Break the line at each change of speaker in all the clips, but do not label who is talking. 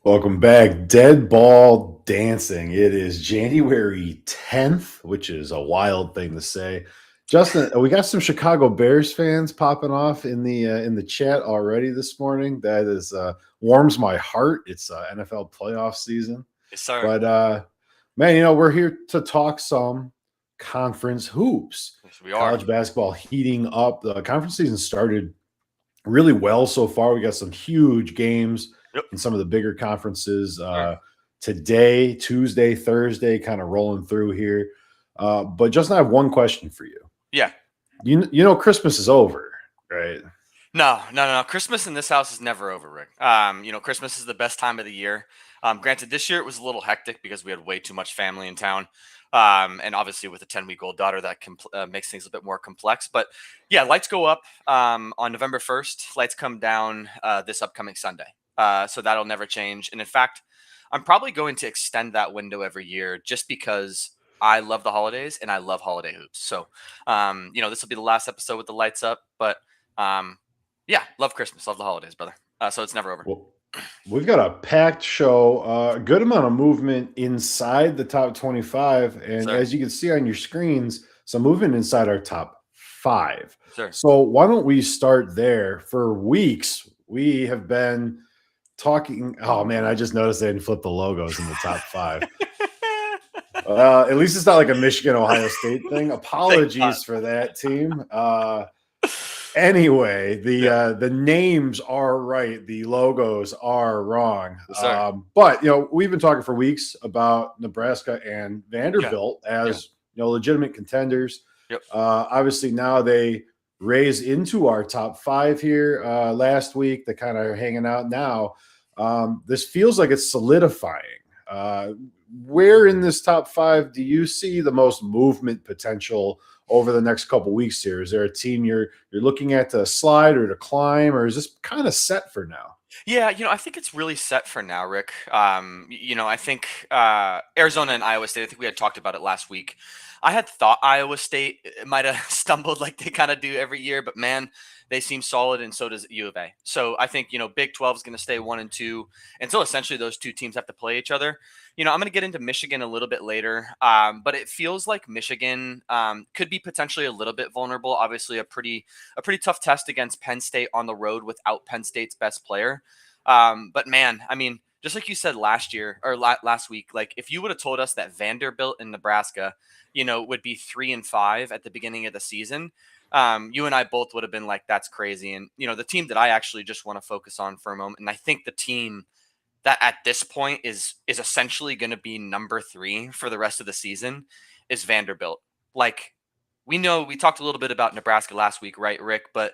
Welcome back. Dead Ball Dancing. It is January 10th, which is a wild thing to say. Justin, we got some Chicago Bears fans popping off in the chat already this morning. That is warms my heart. It's NFL playoff season.
Yes, sir.
But man, we're here to talk some conference hoops.
Yes, we are.
College basketball heating up. The conference season started really well so far. We got some huge games
Yep.
in some of the bigger conferences today, Tuesday, Thursday, kind of rolling through here. But Justin, I have one question for you.
Yeah.
You know Christmas is over, right?
No. Christmas in this house is never over, Rick. Christmas is the best time of the year. Granted, this year it was a little hectic because we had way too much family in town. And obviously with a 10-week-old daughter, that makes things a bit more complex. But yeah, lights go up on November 1st. Lights come down this upcoming Sunday. So that'll never change. And in fact, I'm probably going to extend that window every year just because I love the holidays and I love holiday hoops. So, this will be the last episode with the lights up. But yeah, love Christmas, love the holidays, brother. So it's never over.
Well, we've got a packed show, a good amount of movement inside the top 25. And
Sir.
as you can see on your screens, some movement inside our top 5.
Sir.
So why don't we start there? For weeks, we have been talking. Oh man, I just noticed they didn't flip the logos in the top 5. At least it's not like a Michigan Ohio State thing. Apologies for that, team. Anyway, the names are right, the logos are wrong.
Yes,
but we've been talking for weeks about Nebraska and Vanderbilt as legitimate contenders.
Yep.
Obviously now they raise into our top 5 here last week. They kind of are hanging out now. This feels like it's solidifying. Where in this top 5 do you see the most movement potential over the next couple weeks here? Is there a team you're looking at to slide or to climb, or is this kind of set for now?
Yeah, I think it's really set for now, Rick. I think Arizona and Iowa State, I think we had talked about it last week. I had thought Iowa State might have stumbled like they kind of do every year, but man, they seem solid, and so does U of A. So I think, Big 12 is going to stay 1 and 2. And so essentially those two teams have to play each other. I'm going to get into Michigan a little bit later, but it feels like Michigan could be potentially a little bit vulnerable. Obviously a pretty tough test against Penn State on the road without Penn State's best player. But man, I mean, just like you said last year or last week, like if you would have told us that Vanderbilt and Nebraska, would be 3 and 5 at the beginning of the season, you and I both would have been like, that's crazy. And, the team that I actually just want to focus on for a moment, and I think the team that at this point is essentially going to be number 3 for the rest of the season is Vanderbilt. Like, we talked a little bbit about Nebraska last week, right, Rick? But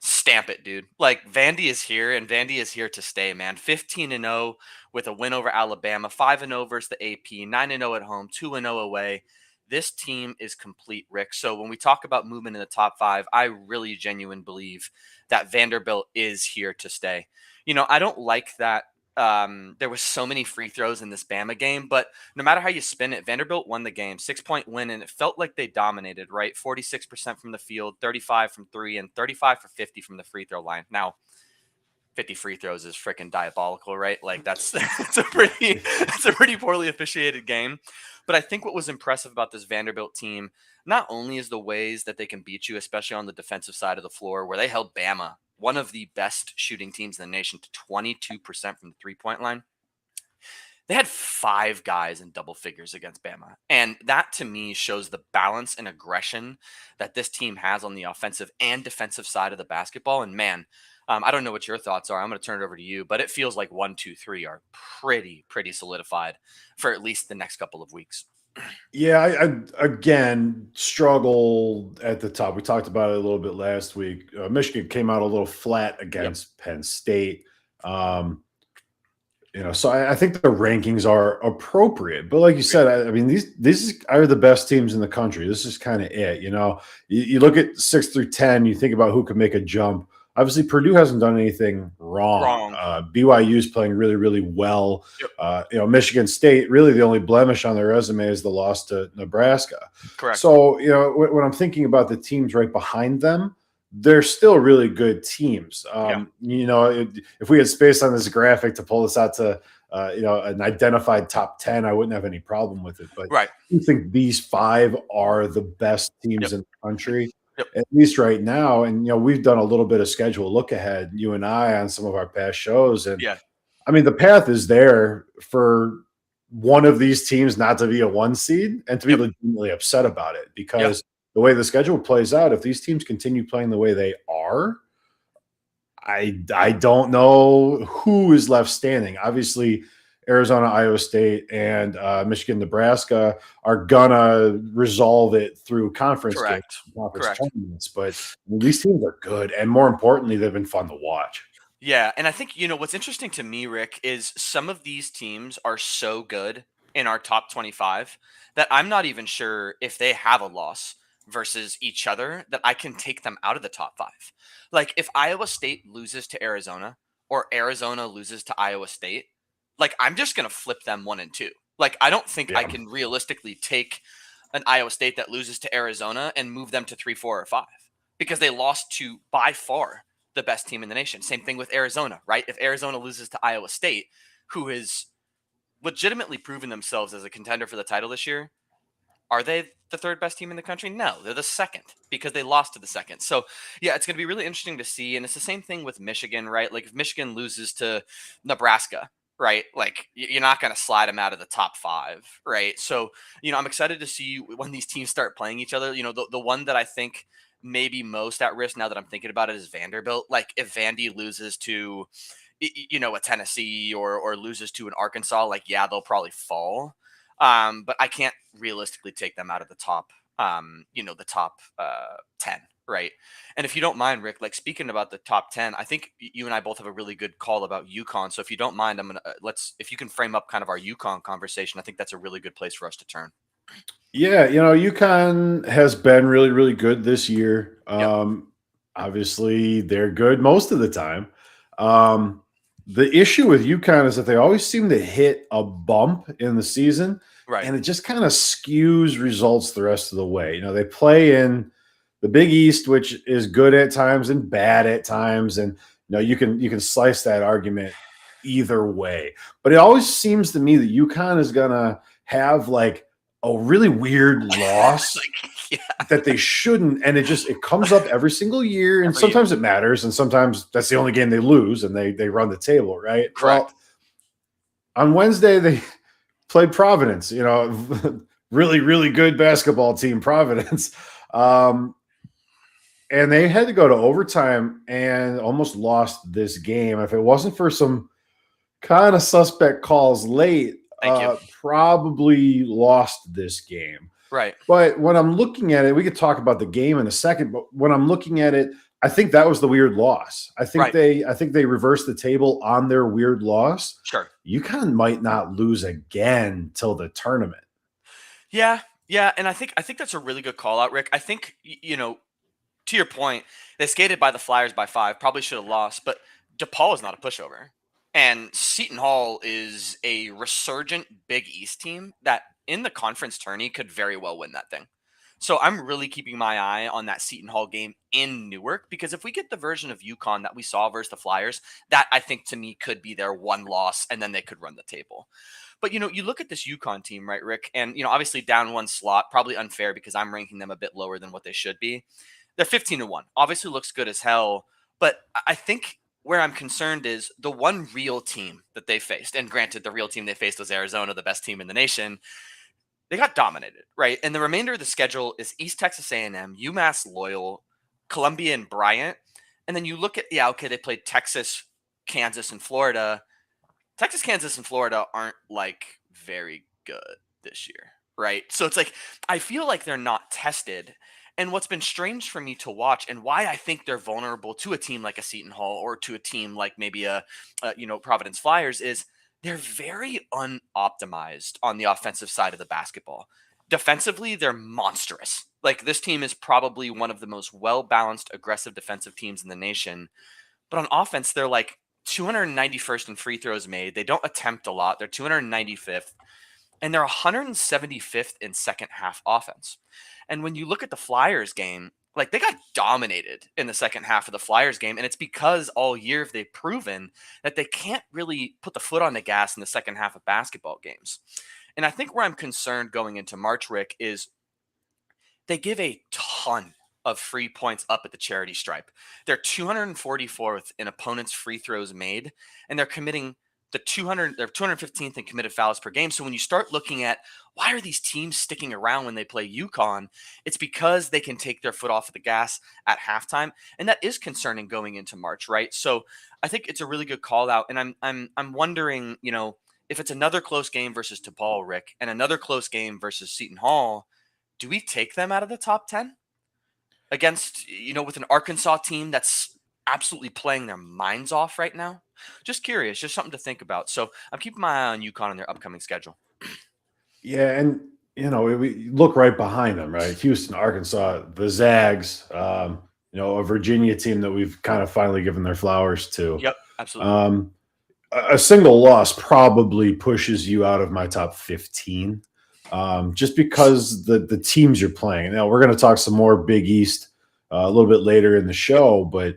stamp it, dude. Like, Vandy is here, and Vandy is here to stay, man. 15-0 with a win over Alabama, 5-0 versus the AP, 9-0 at home, 2-0 away. This team is complete, Rick. So when we talk about movement in the top 5, I really genuinely believe that Vanderbilt is here to stay. I don't like that there was so many free throws in this Bama game, but no matter how you spin it, Vanderbilt won the game, 6-point win, and it felt like they dominated, right? 46% from the field, 35 from 3, and 35 for 50 from the free throw line. Now, 50 free throws is freaking diabolical, right? Like that's a pretty poorly officiated game. But I think what was impressive about this Vanderbilt team, not only is the ways that they can beat you, especially on the defensive side of the floor, where they held Bama, one of the best shooting teams in the nation, to 22% from the 3-point line. They had 5 guys in double figures against Bama. And that to me shows the balance and aggression that this team has on the offensive and defensive side of the basketball. And man, I don't know what your thoughts are. I'm going to turn it over to you, but it feels like 1, 2, 3 are pretty solidified for at least the next couple of weeks.
Yeah, I again struggled at the top. We talked about it a little bit last week. Michigan came out a little flat against Penn State. So I think the rankings are appropriate. But like you said, I mean, these are the best teams in the country. This is kind of it. You look at 6 through 10, you think about who could make a jump. Obviously, Purdue hasn't done anything wrong. BYU is playing really, really well.
Yep.
Michigan State, really the only blemish on their resume is the loss to Nebraska.
Correct.
So, when I'm thinking about the teams right behind them, they're still really good teams.
Yeah.
If we had space on this graphic to pull this out to an identified top 10, I wouldn't have any problem with it. But
Right.
I think these 5 are the best
Yep.
teams in the country,
Yep.
at least right now. And we've done a little bit of schedule look ahead, you and I, on some of our past shows, and
Yeah.
I mean the path is there for one of these teams not to be a 1 seed and to be
Yep.
legitimately upset about it,
Yeah.
because the way the schedule plays out, if these teams continue playing the way they are, I don't know who is left standing. Obviously, Arizona, Iowa State, and Michigan, Nebraska are gonna resolve it through conference games,
Correct.
conference
Correct.
tournaments. But these teams are good, and more importantly, they've been fun to watch.
Yeah, and I think what's interesting to me, Rick, is some of these teams are so good in our top 25 that I'm not even sure if they have a loss versus each other that I can take them out of the top 5. Like if Iowa State loses to Arizona or Arizona loses to Iowa State, like I'm just going to flip them 1 and 2. Like I don't think I
Yeah.
can realistically take an Iowa State that loses to Arizona and move them to 3, 4, or 5 because they lost to by far the best team in the nation. Same thing with Arizona, right? If Arizona loses to Iowa State, who has legitimately proven themselves as a contender for the title this year, are they the 3rd best team in the country? No, they're the 2nd because they lost to the 2nd. So, yeah, it's going to be really interesting to see. And it's the same thing with Michigan, right? Like if Michigan loses to Nebraska, right? Like you're not going to slide them out of the top 5, right? So, I'm excited to see when these teams start playing each other. The one that I think maybe most at risk now that I'm thinking about it is Vanderbilt. Like if Vandy loses to, a Tennessee or loses to an Arkansas, like, yeah, they'll probably fall. But I can't realistically take them out of the top, the top 10, right? And if you don't mind, Rick, like speaking about the top 10, I think you and I both have a really good call about UConn. So if you don't mind, I'm gonna if you can frame up kind of our UConn conversation, I think that's a really good place for us to turn.
Yeah, UConn has been really, really good this year.
Yep.
Obviously, they're good most of the time. The issue with UConn is that they always seem to hit a bump in the season,
Right.
and it just kind of skews results the rest of the way. They play in the Big East, which is good at times and bad at times, and you can slice that argument either way. But it always seems to me that UConn is gonna have like a really weird loss
Like, yeah,
that they shouldn't, and it comes up every single year, and
every year.
sometimes it matters, and sometimes that's the only game they lose, and they run the table, right?
Correct.
Well, on Wednesday they played Providence, really, really good basketball team, Providence. And they had to go to overtime and almost lost this game. If it wasn't for some kind of suspect calls late,
Thank you.
probably lost this game.
Right.
But when I'm looking at it, we could talk about the game in a second. But when I'm looking at it, I think that was the weird loss. I think they reversed the table on their weird loss.
Sure.
UConn might not lose again till the tournament.
Yeah. Yeah. And I think that's a really good call out, Rick. I think, to your point, they skated by the Flyers by 5, probably should have lost, but DePaul is not a pushover. And Seton Hall is a resurgent Big East team that in the conference tourney could very well win that thing. So I'm really keeping my eye on that Seton Hall game in Newark because if we get the version of UConn that we saw versus the Flyers, that I think to me could be their one loss and then they could run the table. But you look at this UConn team, right, Rick? And obviously down 1 slot, probably unfair because I'm ranking them a bit lower than what they should be. They're 15-1. Obviously looks good as hell, but I think where I'm concerned is the one real team that they faced, and granted, the real team they faced was Arizona, the best team in the nation. They got dominated, right? And the remainder of the schedule is East Texas A&M, UMass Loyal, Columbia and Bryant. And then you look at, they played Texas, Kansas, and Florida. Texas, Kansas, and Florida aren't like very good this year, right? So it's like, I feel like they're not tested. And what's been strange for me to watch and why I think they're vulnerable to a team like a Seton Hall or to a team like maybe a Providence Flyers is they're very unoptimized on the offensive side of the basketball. Defensively, they're monstrous. Like this team is probably one of the most well-balanced, aggressive defensive teams in the nation. But on offense, they're like 291st in free throws made. They don't attempt a lot. They're 295th. And they're 175th in second half offense. And when you look at the Flyers game, Like, they got dominated in the second half of the Flyers game, and it's because all year they've proven that they can't really put the foot on the gas in the second half of basketball games. And I think where I'm concerned going into March, Rick, is they give a ton of free points up at the charity stripe. They're 244th in opponents' free throws made, and they're committing they're 215th in committed fouls per game. So when you start looking at why are these teams sticking around when they play UConn, it's because they can take their foot off of the gas at halftime, and that is concerning going into March, right? So I think it's a really good call out, and I'm wondering, if it's another close game versus DePaul, Rick, and another close game versus Seton Hall, do we take them out of the top 10 against, with an Arkansas team that's absolutely playing their minds off right now? Just curious, just something to think about. So I'm keeping my eye on UConn and their upcoming schedule.
Yeah, and we look right behind them, right? Houston, Arkansas, the Zags, a Virginia team that we've kind of finally given their flowers to.
Yep, absolutely.
A single loss probably pushes you out of my top 15, just because the teams you're playing. Now, we're going to talk some more Big East a little bit later in the show, but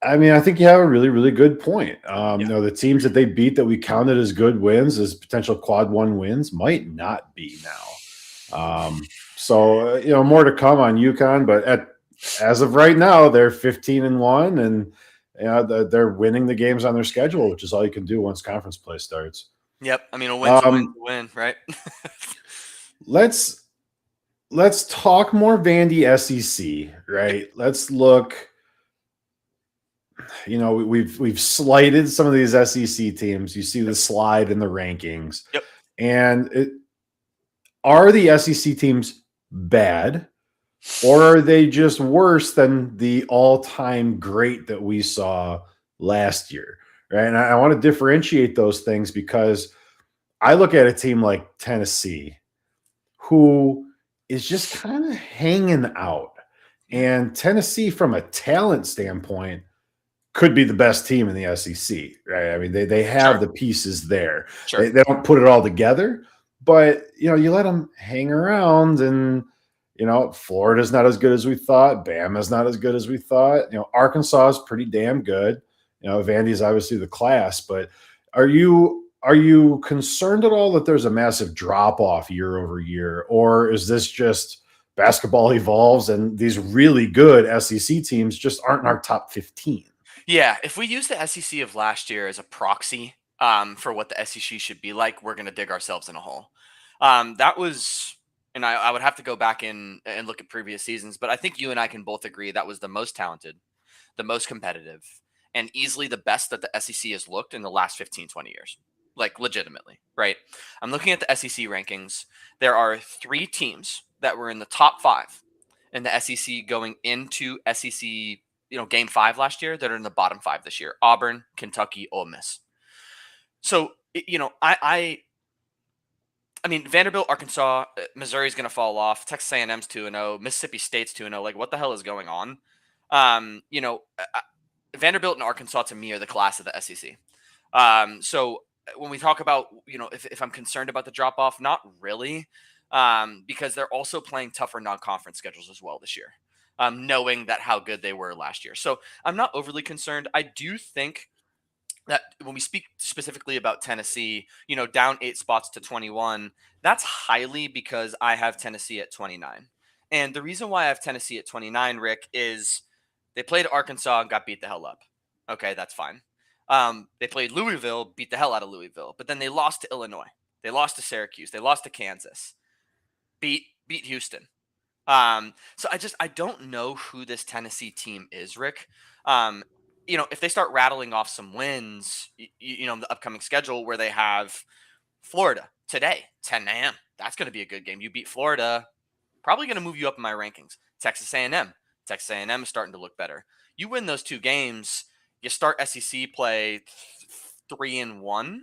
I mean, I think you have a really, really good point. The teams that they beat that we counted as good wins, as potential quad one wins, might not be now. So more to come on UConn, but as of right now, they're 15-1, and they're winning the games on their schedule, which is all you can do once conference play starts.
Yep. I mean, a win's a win, right?
Let's talk more Vandy SEC, right? Let's look. We've slighted some of these SEC teams. You see the slide in the rankings.
Yep.
And are the SEC teams bad, or are they just worse than the all-time great that we saw last year? Right. And I want to differentiate those things, because I look at a team like Tennessee, who is just kind of hanging out. And Tennessee, from a talent standpoint, could be the best team in the SEC, right? I mean, they have the pieces there.
Sure.
They don't put it all together, but you let them hang around, and Florida's not as good as we thought. Bama's not as good as we thought. Arkansas is pretty damn good. Vandy's obviously the class, but are you concerned at all that there's a massive drop off year over year, or is this just basketball evolves and these really good SEC teams just aren't in our top 15?
Yeah, if we use the SEC of last year as a proxy for what the SEC should be like, we're going to dig ourselves in a hole. That was, and I would have to go back in and look at previous seasons, but I think you and I can both agree that was the most talented, the most competitive, and easily the best that the SEC has looked in the last 15, 20 years. Like, legitimately, right? I'm looking at the SEC rankings. There are 3 teams that were in the top 5 in the SEC going into SEC game 5 last year that are in the bottom 5 this year: Auburn, Kentucky, Ole Miss. So, I mean, Vanderbilt, Arkansas, Missouri's going to fall off. Texas A&M's 2-0. Mississippi State's 2-0. Like, what the hell is going on? Vanderbilt and Arkansas, to me, are the class of the SEC. So when we talk about, if I'm concerned about the drop off, not really, because they're also playing tougher non-conference schedules as well this year. Knowing that how good they were last year. So I'm not overly concerned. I do think that when we speak specifically about Tennessee, down 8 spots to 21, that's highly because I have Tennessee at 29. And the reason why I have Tennessee at 29, Rick, is they played Arkansas and got beat the hell up. Okay, that's fine. They played Louisville, beat the hell out of Louisville, but then they lost to Illinois. They lost to Syracuse. They lost to Kansas. Beat Houston. So I don't know who this Tennessee team is, Rick. If they start rattling off some wins, the upcoming schedule where they have Florida today, 10 a.m. That's going to be a good game. You beat Florida, probably going to move you up in my rankings. Texas A&M. Texas A&M is starting to look better. You win those 2 games, you start SEC play 3-1.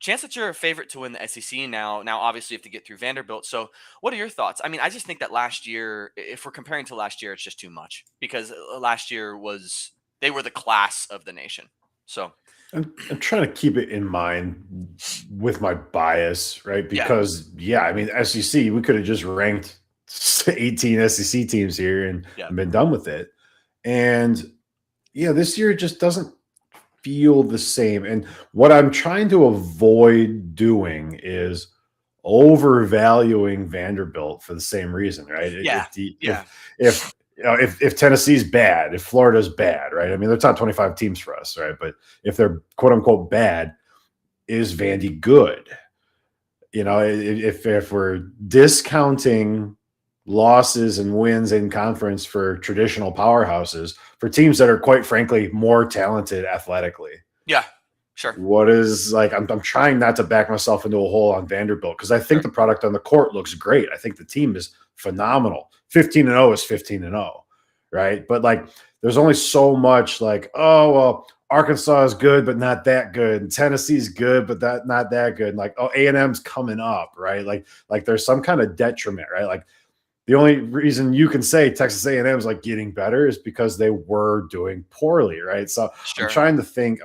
Chance that you're a favorite to win the SEC now. Now, obviously, you have to get through Vanderbilt. So what are your thoughts? I mean, I just think that last year, if we're comparing to last year, it's just too much, because last year they were the class of the nation. So
I'm trying to keep it in mind with my bias, right? Because, I mean, SEC, we could have just ranked 18 SEC teams here and
Yeah.
been done with it. And yeah, this year just doesn't feel the same. And what I'm trying to avoid doing is overvaluing Vanderbilt for the same reason, right?
Yeah.
If Tennessee's bad, if Florida's bad, right? I mean, they're top 25 teams for us, right? But if they're quote unquote bad, is Vandy good? If we're discounting losses and wins in conference for traditional powerhouses, for teams that are quite frankly more talented athletically.
Yeah, sure.
What is like, I'm trying not to back myself into a hole on Vanderbilt because I think the product on the court looks great. I think the team is phenomenal. 15-0 is 15-0, right? But like, there's only so much like, oh, well, Arkansas is good, but not that good. And Tennessee's good, but not that good. And like, oh, A&M's coming up, right? Like there's some kind of detriment, right? Like the only reason you can say Texas A&M is like getting better is because they were doing poorly, right? So
Sure.
I'm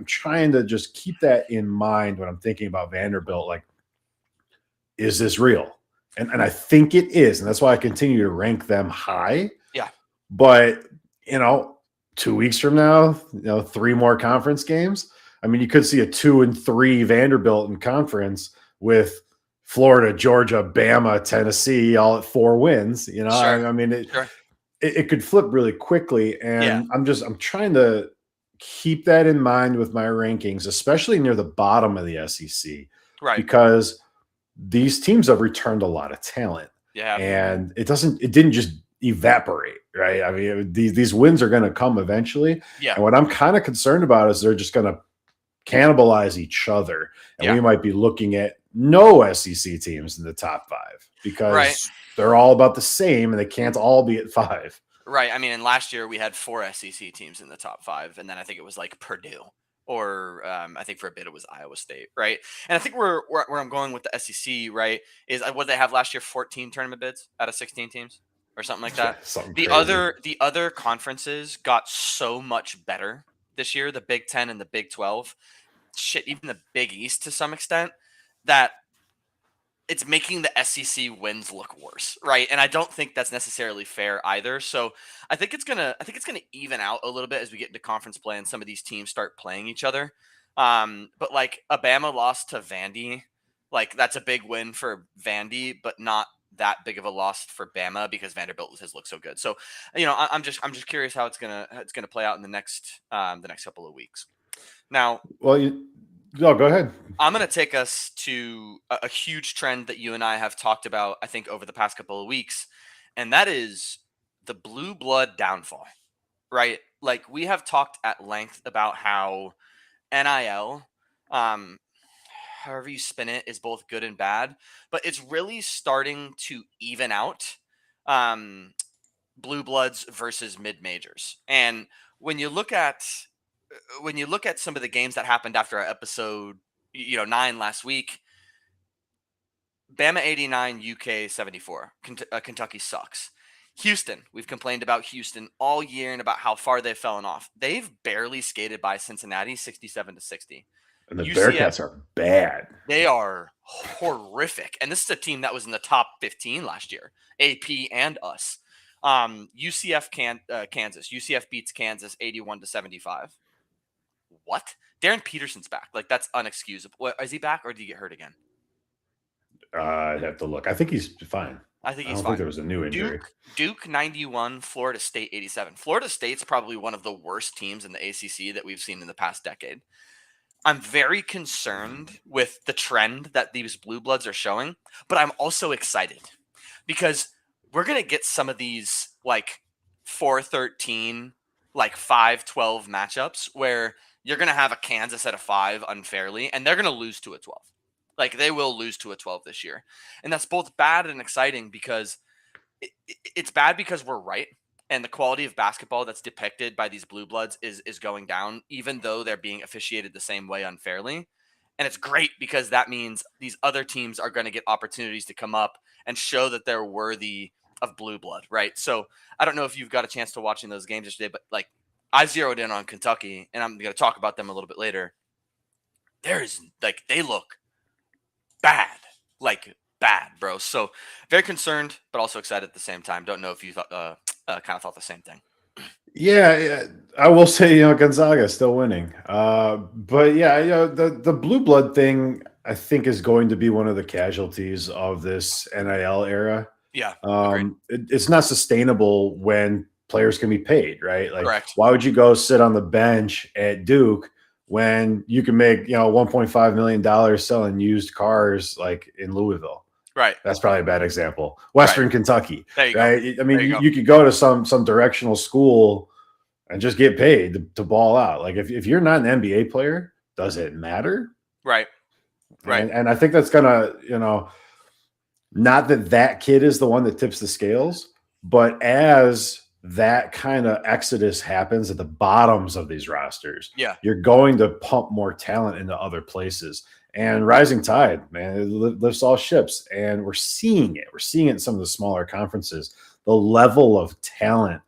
trying to just keep that in mind when I'm thinking about Vanderbilt. Like, is this real? And I think it is. And that's why I continue to rank them high.
Yeah.
But, 2 weeks from now, 3 more conference games. I mean, you could see a 2-3 Vanderbilt in conference with Florida, Georgia, Bama, Tennessee, all at 4 wins.
Sure.
I mean, it could flip really quickly. And I'm trying to keep that in mind with my rankings, especially near the bottom of the SEC.
Right.
Because these teams have returned a lot of talent.
Yeah.
And it didn't just evaporate, right? I mean, these wins are going to come eventually.
Yeah.
And what I'm kind of concerned about is they're just going to cannibalize each other. And we might be looking at no SEC teams in the top 5 because they're all about the same and they can't all be at 5.
Right. I mean, and last year we had 4 SEC teams in the top 5. And then I think it was like Purdue or I think for a bit it was Iowa State. Right. And I think where I'm going with the SEC, right, is what they have last year, 14 tournament bids out of 16 teams or something like that. The other conferences got so much better this year, the Big 10 and the Big 12, even the Big East to some extent, that it's making the SEC wins look worse, right? And I don't think that's necessarily fair either. So I think it's gonna even out a little bit as we get into conference play and some of these teams start playing each other. But like Alabama lost to Vandy, like that's a big win for Vandy, but not that big of a loss for Bama because Vanderbilt has looked so good. So I'm just curious how it's gonna play out in the next couple of weeks. Now,
go ahead.
I'm going to take us to a huge trend that you and I have talked about, I think, over the past couple of weeks, and that is the blue blood downfall, right? Like we have talked at length about how NIL, however you spin it, is both good and bad, but it's really starting to even out blue bloods versus mid majors. And when you look at some of the games that happened after our episode 9 last week, Bama 89, UK 74. Kentucky sucks. Houston, we've complained about Houston all year and about how far they've fallen off. They've barely skated by Cincinnati 67-60.
And the Bearcats are bad.
They are horrific. And this is a team that was in the top 15 last year, AP and us. UCF Kansas. UCF beats Kansas 81-75. What? Darren Peterson's back. Like, that's unexcusable. Is he back or did he get hurt again?
I'd have to look. I think he's fine.
I think
he's
fine.
I don't think there was a new injury.
Duke 91, Florida State 87. Florida State's probably one of the worst teams in the ACC that we've seen in the past decade. I'm very concerned with the trend that these blue bloods are showing, but I'm also excited because we're going to get some of these like 4-13, like 5-12 matchups where you're going to have a Kansas at a 5 unfairly, and they're going to lose to a 12. Like, they will lose to a 12 this year. And that's both bad and exciting because it's bad because we're right. And the quality of basketball that's depicted by these blue bloods is going down, even though they're being officiated the same way unfairly. And it's great because that means these other teams are going to get opportunities to come up and show that they're worthy of blue blood, right? So I don't know if you've got a chance to watching those games yesterday, but like I zeroed in on Kentucky, and I'm going to talk about them a little bit later. They look bad, like bad, bro. So very concerned, but also excited at the same time. Don't know if you thought, kind of thought the same thing.
Yeah, I will say, Gonzaga is still winning. But yeah, the blue blood thing, I think, is going to be one of the casualties of this NIL era.
Yeah, agreed.
It's not sustainable when players can be paid, right? Like,
Correct.
why would you go sit on the bench at Duke when you can make, $1.5 million selling used cars like in Louisville?
Right.
That's probably a bad example. Western Kentucky,
There you
right?
go.
I mean,
There you go.
you could go to some directional school and just get paid to ball out. Like if you're not an NBA player, does it matter?
Right. Right.
And I think that's gonna, not that kid is the one that tips the scales, but as that kind of exodus happens at the bottoms of these rosters,
Yeah.
you're going to pump more talent into other places. And rising tide, man, it lifts all ships. And we're seeing it. We're seeing it in some of the smaller conferences. The level of talent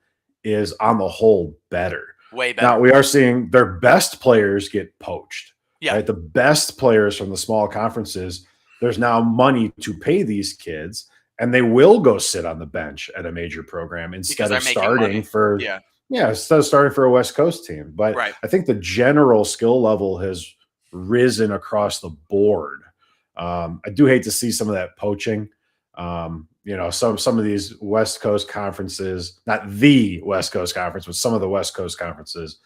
is on the whole better.
Way better.
Now we are seeing their best players get poached.
Yeah.
Right? The best players from the small conferences, there's now money to pay these kids, and they will go sit on the bench at a major program instead of starting for instead of starting for a West Coast team. But I think the general skill level has risen across the board. I do hate to see some of that poaching. Some of these West Coast conferences, not the West Coast Conference, but some of the West Coast conferences,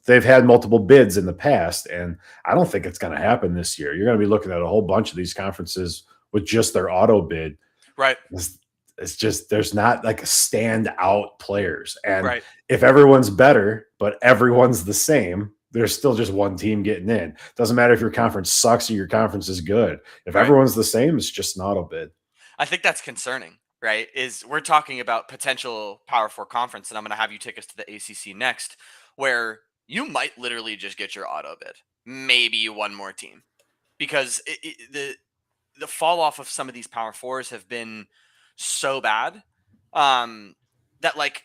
they've had multiple bids in the past, and I don't think it's going to happen this year. You're going to be looking at a whole bunch of these conferences with just their auto bid.
Right.
It's just there's not like standout players. And
if
everyone's better, but everyone's the same, there's still just one team getting in. Doesn't matter if your conference sucks or your conference is good. If everyone's the same, it's just an auto bid.
I think that's concerning, right? Is we're talking about potential Power Four conference, and I'm going to have you take us to the ACC next, where you might literally just get your auto bid, maybe one more team, because the fall off of some of these Power Fours have been so bad that, like,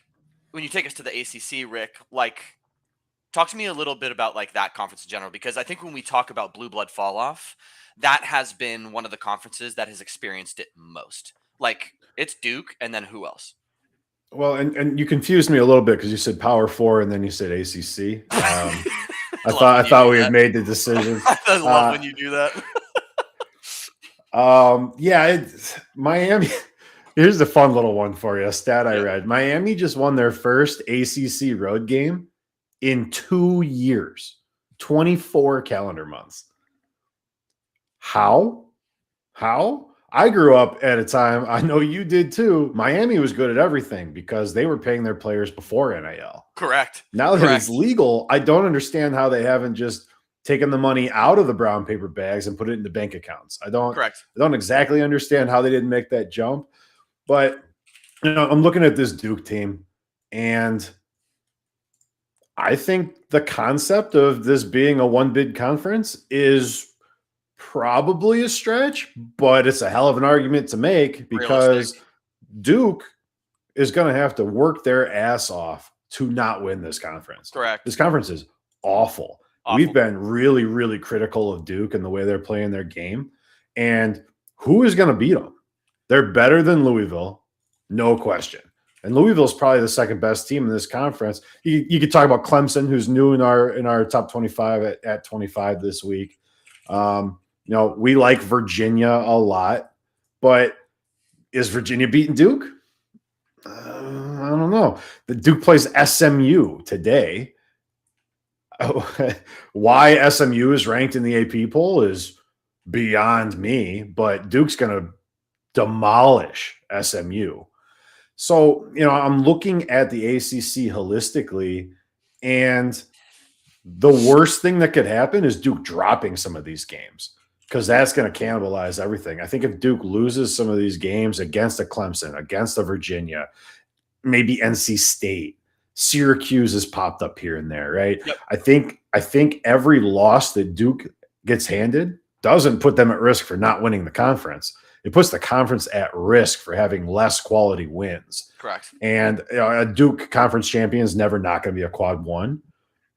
when you take us to the ACC, Rick, like, talk to me a little bit about like that conference in general, because I think when we talk about blue blood fall off, that has been one of the conferences that has experienced it most. Like, it's Duke, and then who else?
Well, and you confused me a little bit because you said Power Four and then you said ACC. I thought we had made the decision.
I love when you do that.
Miami. Here's the fun little one for you. A stat I read: Miami just won their first ACC road game in 2 years, 24 calendar months. How? I grew up at a time, I know you did too, Miami was good at everything because they were paying their players before NIL.
Correct.
Now that it's legal, I don't understand how they haven't just taken the money out of the brown paper bags and put it into bank accounts. I don't exactly understand how they didn't make that jump. But I'm looking at this Duke team, and I think the concept of this being a one bid conference is probably a stretch, but it's a hell of an argument to make because Duke is going to have to work their ass off to not win this conference.
Correct.
This conference is awful. We've been really, really critical of Duke and the way they're playing their game. And who is going to beat them? They're better than Louisville, no question. And Louisville's probably the second best team in this conference. You could talk about Clemson, who's new in our top 25 at 25 this week. We like Virginia a lot, but is Virginia beating Duke? I don't know. The Duke plays SMU today. Why SMU is ranked in the AP poll is beyond me, but Duke's going to demolish SMU. So, I'm looking at the ACC holistically, and the worst thing that could happen is Duke dropping some of these games because that's going to cannibalize everything. I think if Duke loses some of these games against a Clemson, against a Virginia, maybe NC State, Syracuse has popped up here and there, right?
Yep.
I think every loss that Duke gets handed doesn't put them at risk for not winning the conference. It puts the conference at risk for having less quality wins.
Correct.
And a Duke conference champion is never not going to be a quad one,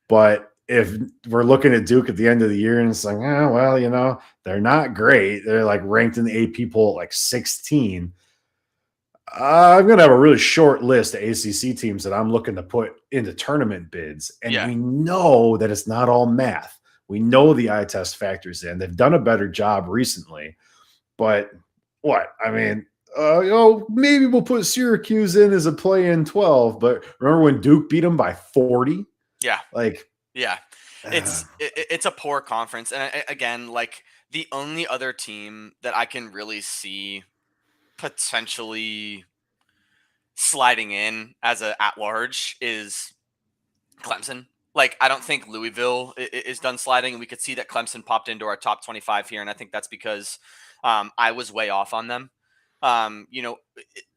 but if we're looking at Duke at the end of the year and it's like, well, they're not great. They're like ranked in the AP poll like 16. I'm going to have a really short list of ACC teams that I'm looking to put into tournament bids. And we know that it's not all math. We know the eye test factors in. They've done a better job recently. But what? I mean, maybe we'll put Syracuse in as a play-in 12. But remember when Duke beat them by 40?
Yeah.
Yeah.
It's a poor conference. And again, like the only other team that I can really see potentially sliding in as a at-large is Clemson. Like, I don't think Louisville is done sliding, and we could see that Clemson popped into our top 25 here, and I think that's because I was way off on them.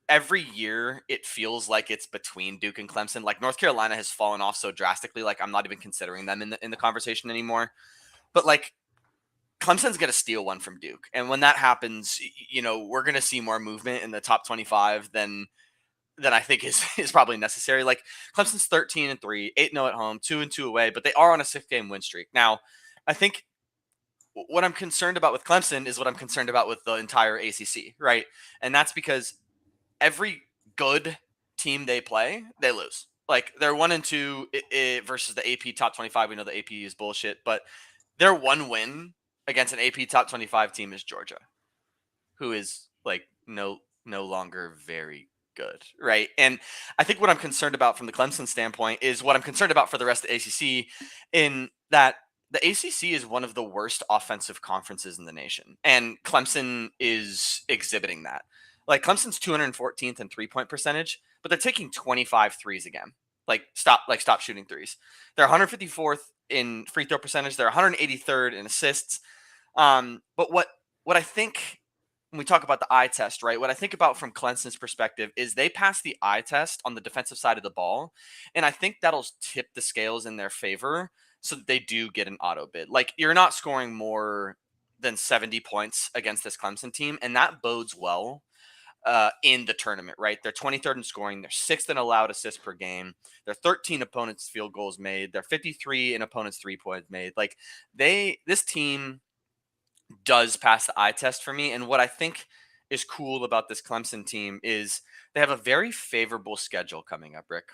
Every year it feels like it's between Duke and Clemson. Like, North Carolina has fallen off so drastically, like I'm not even considering them in the conversation anymore. But like, Clemson's going to steal one from Duke, and when that happens, we're going to see more movement in the top 25 than I think is probably necessary. Like, Clemson's 13-3, 8-0 at home, 2-2 away, but they are on a 6-game win streak. Now, I think what I'm concerned about with Clemson is what I'm concerned about with the entire ACC, right? And that's because every good team they play, they lose. Like, they're 1-2 versus the AP top 25. We know the AP is bullshit, but their one win against an AP top 25 team is Georgia, who is like no longer very good, right? And I think what I'm concerned about from the Clemson standpoint is what I'm concerned about for the rest of the ACC, in that the ACC is one of the worst offensive conferences in the nation, and Clemson is exhibiting that. Like, Clemson's 214th in 3-point percentage, but they're taking 25 threes again. Stop shooting threes. They're 154th in free throw percentage. They're 183rd in assists. But what I think when we talk about the eye test, right? What I think about from Clemson's perspective is they pass the eye test on the defensive side of the ball, and I think that'll tip the scales in their favor so that they do get an auto bid. Like, you're not scoring more than 70 points against this Clemson team, and that bodes well in the tournament, right? They're 23rd in scoring. They're 6th in allowed assists per game. They're 13 opponents' field goals made. They're 53 in opponents' 3-point made. Like, this team does pass the eye test for me. And what I think is cool about this Clemson team is they have a very favorable schedule coming up, Rick.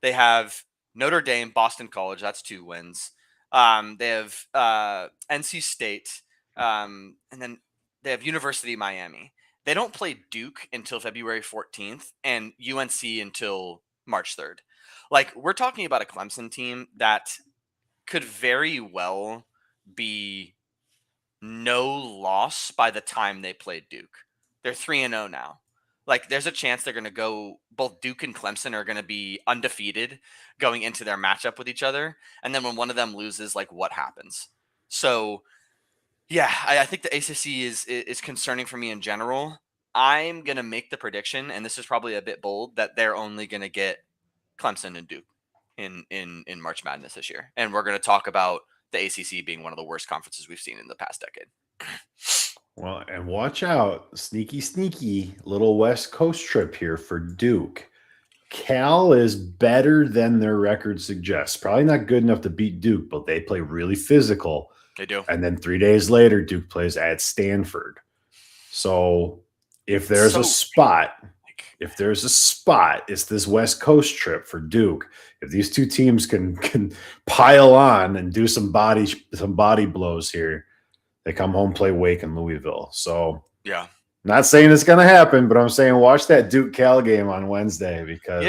They have Notre Dame, Boston College. That's 2 wins. They have NC State, and then they have University of Miami. They don't play Duke until February 14th and UNC until March 3rd. Like, we're talking about a Clemson team that could very well be no loss by the time they play Duke. They're 3-0 now. Like, there's a chance they're going to go, both Duke and Clemson are going to be undefeated going into their matchup with each other. And then when one of them loses, like, what happens? So, yeah, I think the ACC is concerning for me in general. I'm going to make the prediction, and this is probably a bit bold, that they're only going to get Clemson and Duke in March Madness this year. And we're going to talk about the ACC being one of the worst conferences we've seen in the past decade.
Well, and watch out. Sneaky little West Coast trip here for Duke. Cal is better than their record suggests. Probably not good enough to beat Duke, but they play really physical.
They do.
And then 3 days later, Duke plays at Stanford. So if there's a spot, it's this West Coast trip for Duke. If these two teams can pile on and do some body blows here, they come home, play Wake and Louisville. So
yeah,
not saying it's going to happen, but I'm saying watch that Duke Cal game on Wednesday because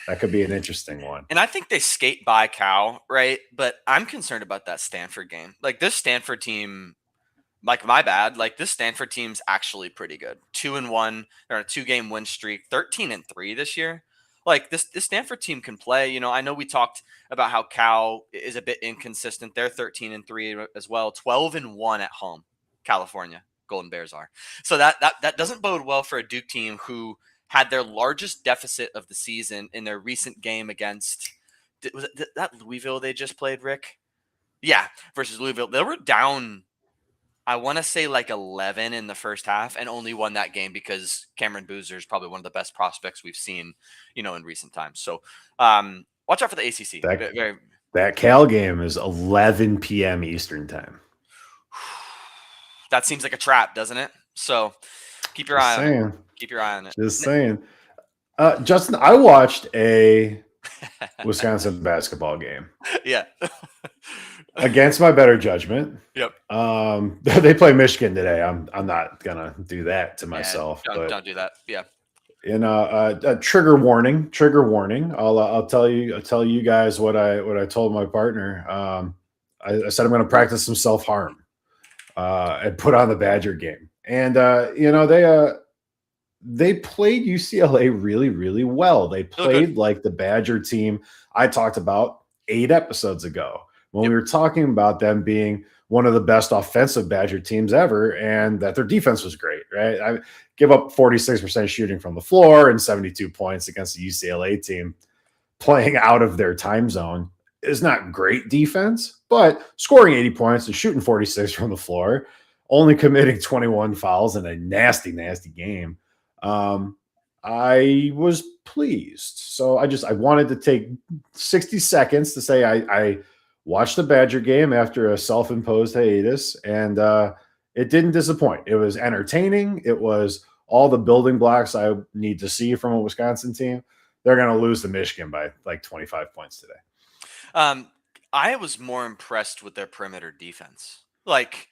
that could be an interesting one.
And I think they skate by Cal, right? But I'm concerned about that Stanford game. Like, this Stanford team, like, my bad. Like, this Stanford team's actually pretty good. 2-1. They're on a 2-game win streak. 13-3 this year. Like, this Stanford team can play. I know we talked about how Cal is a bit inconsistent. They're 13-3 as well. 12-1 at home. California Golden Bears are. So that doesn't bode well for a Duke team who had their largest deficit of the season in their recent game against, was it that Louisville they just played, Rick? Yeah, versus Louisville. They were down, I want to say, like 11 in the first half, and only won that game because Cameron Boozer is probably one of the best prospects we've seen, in recent times. So watch out for the ACC.
That Cal game is 11 p.m. Eastern time.
That seems like a trap, doesn't it? So keep your
Just
eye on it.
saying.
Keep your eye on it.
Just saying. Justin, I watched a Wisconsin basketball game
Yeah.
against my better judgment.
Yep.
They play Michigan today. I'm not gonna do that to
Yeah,
myself.
don't do that. Yeah.
Trigger warning. I'll tell you guys what I told my partner. I said I'm going to practice some self harm and put on the Badger game. And they played UCLA really, really well. They played like the Badger team I talked about 8 episodes ago when we were talking about them being one of the best offensive Badger teams ever and that their defense was great, right? I give up 46% shooting from the floor and 72 points against the UCLA team playing out of their time zone is not great defense, but scoring 80 points and shooting 46 from the floor, only committing 21 fouls in a nasty, nasty game. I was pleased. So I wanted to take 60 seconds to say I watched the Badger game after a self-imposed hiatus, and it didn't disappoint. It was entertaining. It was all the building blocks I need to see from a Wisconsin team. They're going to lose to Michigan by like 25 points today.
I was more impressed with their perimeter defense. Like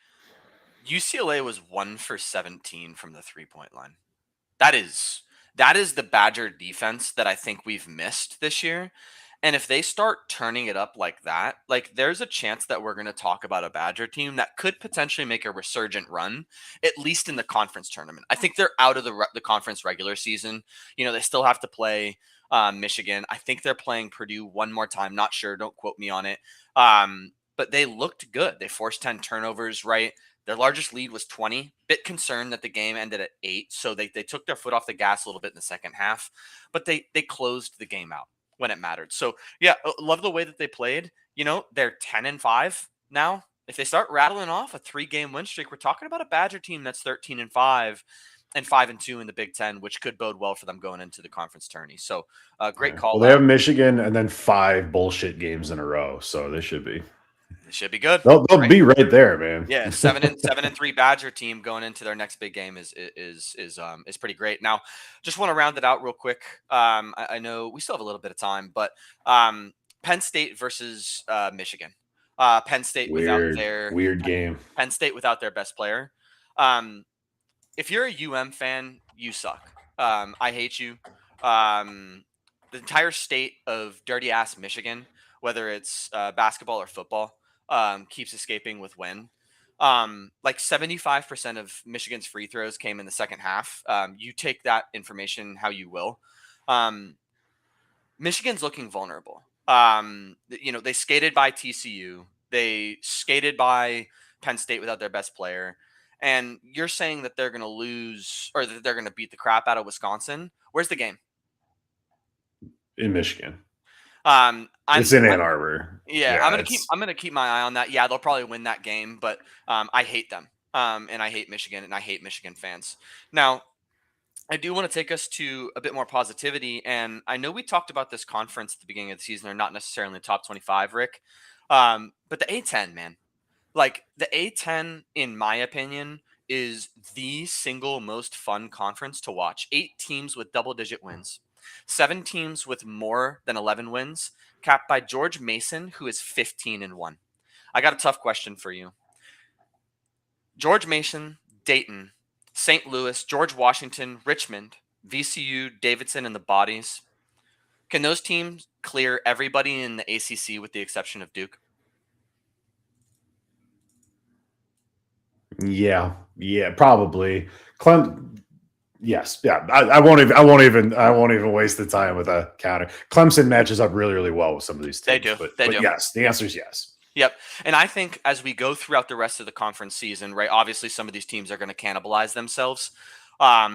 UCLA was 1 for 17 from the 3-point line. That is the Badger defense that I think we've missed this year. And if they start turning it up like that, like there's a chance that we're going to talk about a Badger team that could potentially make a resurgent run, at least in the conference tournament. I think they're out of the conference regular season. They still have to play Michigan. I think they're playing Purdue one more time. Not sure. Don't quote me on it. But they looked good. They forced 10 turnovers, right? Their largest lead was 20. Bit concerned that the game ended at 8, so they took their foot off the gas a little bit in the second half, but they closed the game out when it mattered. So yeah, love the way that they played. They're 10-5 now. If they start rattling off a 3-game win streak, we're talking about a Badger team that's 13-5 and 5-2 in the Big Ten, which could bode well for them going into the conference tourney. So great call.
Well, they have Michigan and then 5 bullshit games in a row, so they should be.
It should be good.
They'll be right there, man.
Yeah, 7-3 Badger team going into their next big game is pretty great. Now, just want to round it out real quick. I know we still have a little bit of time, but Penn State versus Michigan. Penn State without their
weird game.
Penn State without their best player. If you're a UM fan, you suck. I hate you. The entire state of dirty ass Michigan, whether it's basketball or football, keeps escaping with win. Like 75% of Michigan's free throws came in the second half. You take that information how you will. Michigan's looking vulnerable. They skated by TCU. They skated by Penn State without their best player. And you're saying that they're going to lose or that they're going to beat the crap out of Wisconsin. Where's the game?
In Michigan. It's in Ann Arbor.
Yeah, I'm gonna keep my eye on that. Yeah, they'll probably win that game, but I hate them. And I hate Michigan, and I hate Michigan fans. Now, I do want to take us to a bit more positivity, and I know we talked about this conference at the beginning of the season. They're not necessarily in the top 25, Rick. But the A10, man, like the A10, in my opinion, is the single most fun conference to watch. 8 teams with double-digit wins. 7 teams with more than 11 wins, capped by George Mason, who is 15-1. I got a tough question for you. George Mason, Dayton, St. Louis, George Washington, Richmond, VCU, Davidson, and the Bodies. Can those teams clear everybody in the ACC with the exception of Duke?
Yeah, probably. Yes, yeah. I won't even waste the time with a counter. Clemson matches up really, really well with some of these teams.
They do.
But yes, the answer is yes.
Yep. And I think as we go throughout the rest of the conference season, right, obviously some of these teams are going to cannibalize themselves. But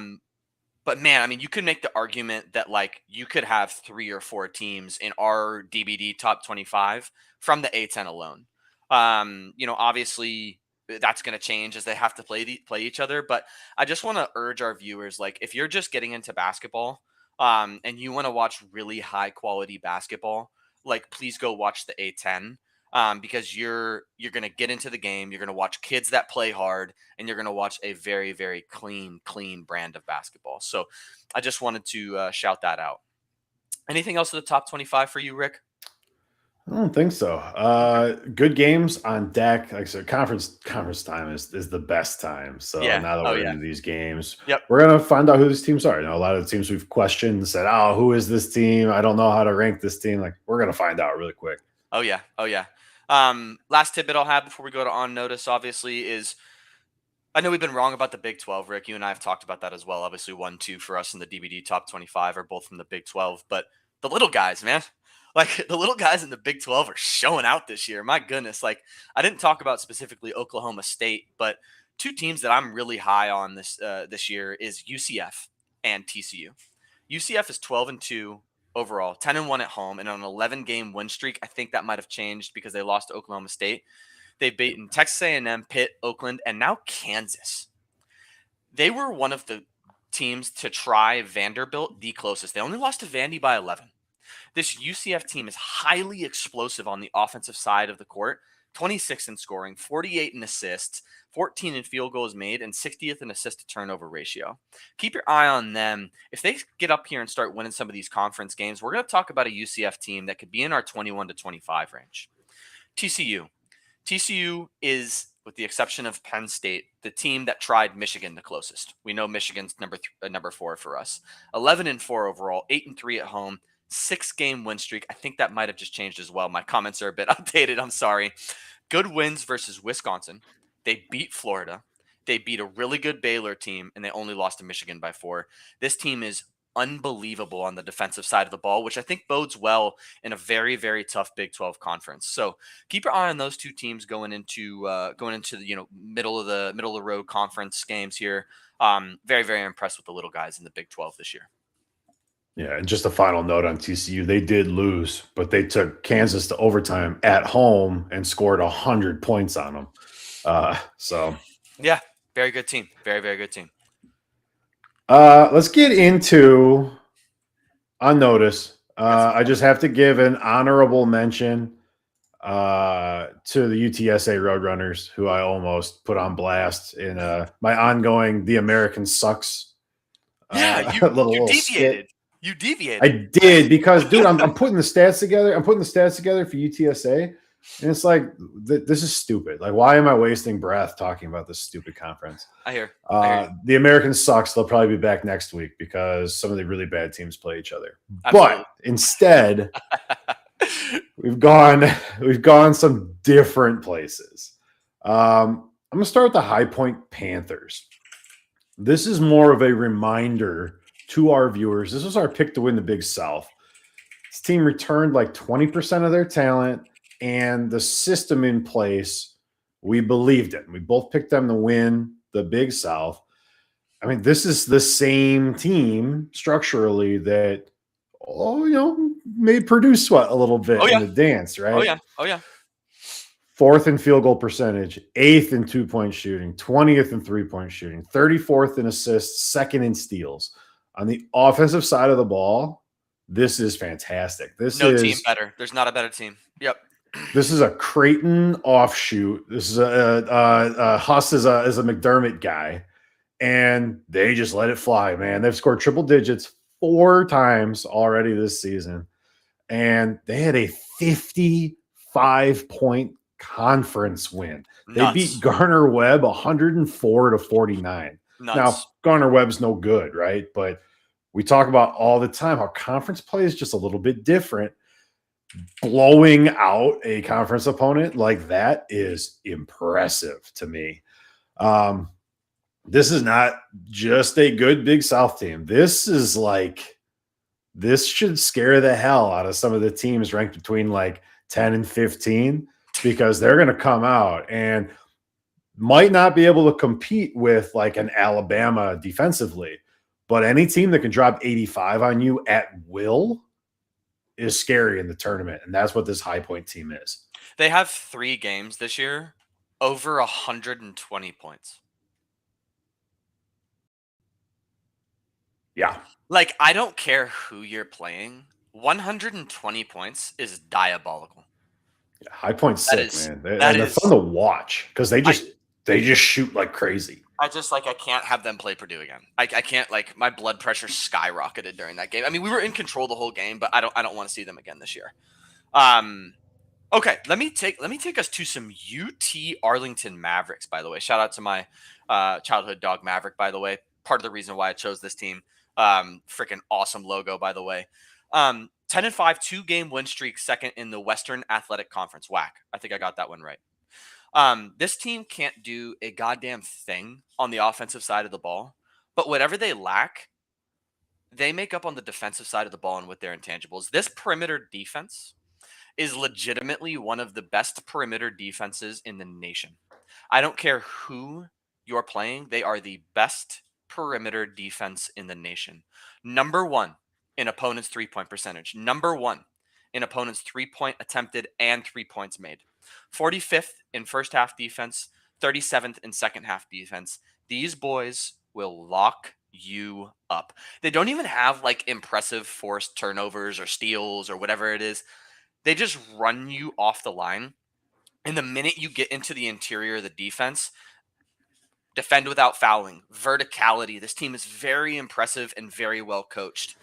man, I mean, you could make the argument that like you could have 3 or 4 teams in our DBD top 25 from the A10 alone. Obviously that's going to change as they have to play each other. But I just want to urge our viewers, like if you're just getting into basketball and you want to watch really high quality basketball, like please go watch the A10 because you're going to get into the game. You're going to watch kids that play hard, and you're going to watch a very, very clean brand of basketball. So I just wanted to shout that out. Anything else in the top 25 for you, Rick?
I don't think so.
Okay.
Good games on deck. Like I said, conference time is the best time. So
Yeah.
now that
Oh,
we're
yeah.
into these games,
Yep.
we're gonna find out who these teams are. You know, a lot of the teams we've questioned and said, "Oh, who is this team? I don't know how to rank this team." Like we're gonna find out really quick.
Oh, yeah. Oh, yeah. Last tidbit I'll have before we go to on notice, obviously, is I know we've been wrong about the Big 12, Rick. You and I have talked about that as well. Obviously, 1-2 for us in the DBD top 25 are both from the Big 12. But the little guys, man, like the little guys in the Big 12 are showing out this year. My goodness. Like, I didn't talk about specifically Oklahoma State, but two teams that I'm really high on this year is UCF and TCU. UCF is 12-2 overall, 10-1 at home, and on an 11-game win streak. I think that might have changed because they lost to Oklahoma State. They've beaten Texas A&M, Pitt, Oakland, and now Kansas. They were one of the teams to try Vanderbilt the closest. They only lost to Vandy by 11. This UCF team is highly explosive on the offensive side of the court. 26 in scoring, 48 in assists, 14 in field goals made, and 60th in assist to turnover ratio. Keep your eye on them. If they get up here and start winning some of these conference games, we're going to talk about a UCF team that could be in our 21-25 range. TCU. TCU is, with the exception of Penn State, the team that tried Michigan the closest. We know Michigan's number 4 for us. 11-4 overall, 8-3 at home, 6-game win streak. I think that might have just changed as well. My comments are a bit updated. I'm sorry. Good wins versus Wisconsin. They beat Florida. They beat a really good Baylor team, and they only lost to Michigan by 4. This team is unbelievable on the defensive side of the ball, which I think bodes well in a very, very tough Big 12 conference. So keep your eye on those two teams going into the middle of the road conference games here. Very, very impressed with the little guys in the Big 12 this year.
Yeah, and just a final note on TCU: they did lose, but they took Kansas to overtime at home and scored 100 points on them. So
yeah, very good team. Very, very good team.
Let's get into on notice. I just have to give an honorable mention to the UTSA Roadrunners, who I almost put on blast in my ongoing "The American Sucks."
Yeah, you deviated.
Skit.
You deviated.
I did because, dude, I'm putting the stats together. I'm putting the stats together for UTSA, and it's like this is stupid. Like, why am I wasting breath talking about this stupid conference?
I hear.
The American Sucks. They'll probably be back next week because some of the really bad teams play each other.
Absolutely.
But instead, we've gone some different places. I'm gonna start with the High Point Panthers. This is more of a reminder to our viewers. This was our pick to win the Big South. This team returned like 20% of their talent, and the system in place, we believed in. We both picked them to win the Big South. I mean, this is the same team structurally that, may produce sweat a little bit in the dance, right?
Oh, yeah.
4th in field goal percentage, 8th in 2-point shooting, 20th in 3-point shooting, 34th in assists, 2nd in steals. On the offensive side of the ball, this is fantastic.
No team better. There's not a better team. Yep.
This is a Creighton offshoot. This is a Huss is a McDermott guy, and they just let it fly, man. They've scored triple digits 4 times already this season, and they had a 55-point conference win. They beat Garner Webb 104-49. Now, Garner Webb's no good, right? But we talk about all the time how conference play is just a little bit different. Blowing out a conference opponent like that is impressive to me. This is not just a good Big South team. This should scare the hell out of some of the teams ranked between like 10 and 15, because they're going to come out and might not be able to compete with like an Alabama defensively, but any team that can drop 85 on you at will is scary in the tournament. And that's what this High Point team is.
They have 3 games this year, over 120 points.
Yeah.
Like, I don't care who you're playing. 120 points is diabolical.
High Point's
That
sick,
is
man.
that
And they're
is
fun to watch because they just shoot like crazy.
I just I can't have them play Purdue again. I can't my blood pressure skyrocketed during that game. I mean, we were in control the whole game, but I don't want to see them again this year. Okay, let me take us to some UT Arlington Mavericks. By the way, shout out to my childhood dog Maverick. By the way, part of the reason why I chose this team. Freaking awesome logo. By the way, 10-5, 2-game win streak, second in the Western Athletic Conference. Whack. I think I got that one right. This team can't do a goddamn thing on the offensive side of the ball, but whatever they lack, they make up on the defensive side of the ball and with their intangibles. This perimeter defense is legitimately one of the best perimeter defenses in the nation. I don't care who you're playing, they are the best perimeter defense in the nation. Number one in opponents' 3-point percentage. Number one in opponents' 3-point attempted and 3 points made. 45th in first half defense, 37th in second half defense. These boys will lock you up. They don't even have impressive forced turnovers or steals or whatever it is. They just run you off the line. And the minute you get into the interior of the defense, defend without fouling, verticality. This team is very impressive and very well coached.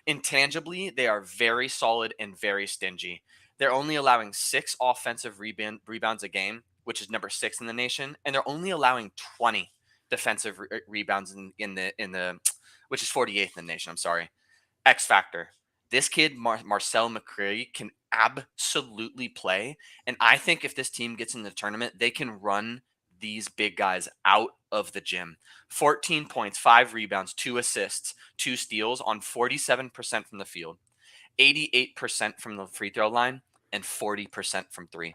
Intangibly, they are very solid and very stingy. They're only allowing 6 offensive rebounds a game, which is number 6 in the nation, and they're only allowing 20 defensive rebounds in the which is 48th in the nation. I'm sorry. X factor. This kid, Marcel McCrary, can absolutely play, and I think if this team gets in the tournament, they can run these big guys out of the gym. 14 points, 5 rebounds, 2 assists, 2 steals on 47% from the field, 88% from the free throw line, and 40% from 3.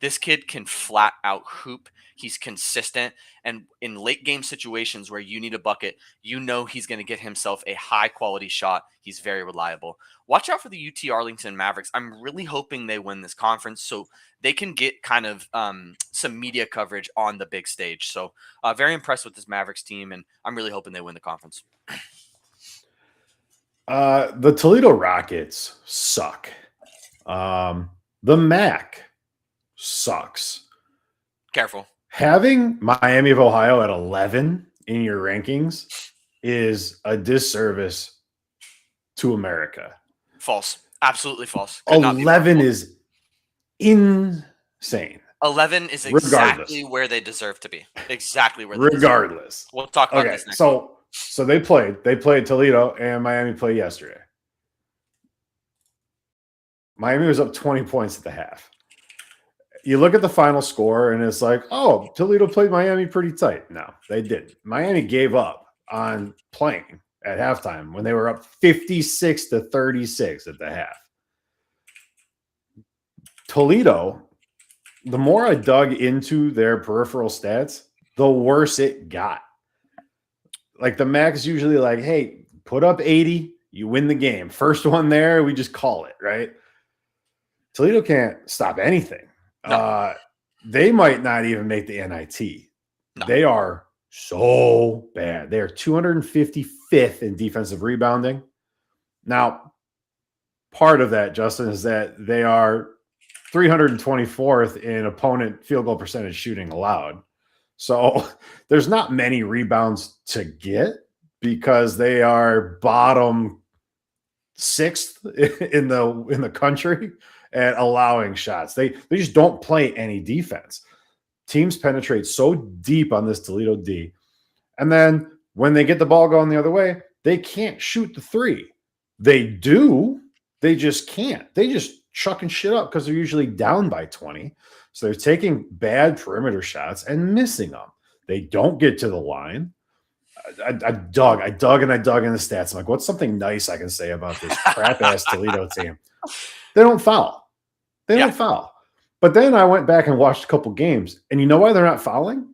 This kid can flat out hoop. He's consistent. And in late game situations where you need a bucket, he's going to get himself a high quality shot. He's very reliable. Watch out for the UT Arlington Mavericks. I'm really hoping they win this conference so they can get kind of some media coverage on the big stage. So very impressed with this Mavericks team, and I'm really hoping they win the conference.
The Toledo Rockets suck. The MAC sucks.
Careful.
Having Miami of Ohio at 11 in your rankings is a disservice to America.
False. Absolutely false.
11 is insane.
11 is exactly where they deserve to be. Exactly where they
regardless.
We'll talk about this next
So they played Toledo and Miami played yesterday. Miami was up 20 points at the half. You look at the final score and it's like, oh, Toledo played Miami pretty tight. No, they didn't. Miami gave up on playing at halftime when they were up 56-36 at the half. Toledo, the more I dug into their peripheral stats, the worse it got. Like the max usually like, hey, put up 80, you win the game. First one there, we just call it, right? Toledo can't stop anything. No. They might not even make the NIT. No. They are so bad. They are 255th in defensive rebounding. Now, part of that, Justin, is that they are 324th in opponent field goal percentage shooting allowed. So there's not many rebounds to get because they are bottom 6th in the country at allowing shots. They just don't play any defense. Teams penetrate so deep on this Toledo D. And then when they get the ball going the other way, they can't shoot the 3. They do. They just can't. They just chucking shit up because they're usually down by 20. So they're taking bad perimeter shots and missing them. They don't get to the line. I dug in the stats. I'm like, what's something nice I can say about this crap-ass Toledo team? They don't foul. They don't foul. But then I went back and watched a couple games. And you know why they're not fouling?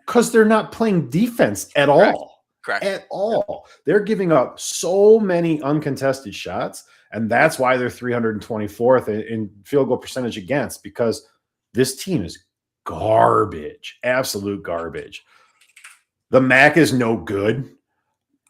Because they're not playing defense at all.
Correct.
At all. They're giving up so many uncontested shots. And that's why they're 324th in field goal percentage against, because this team is garbage. Absolute garbage. The MAC is no good.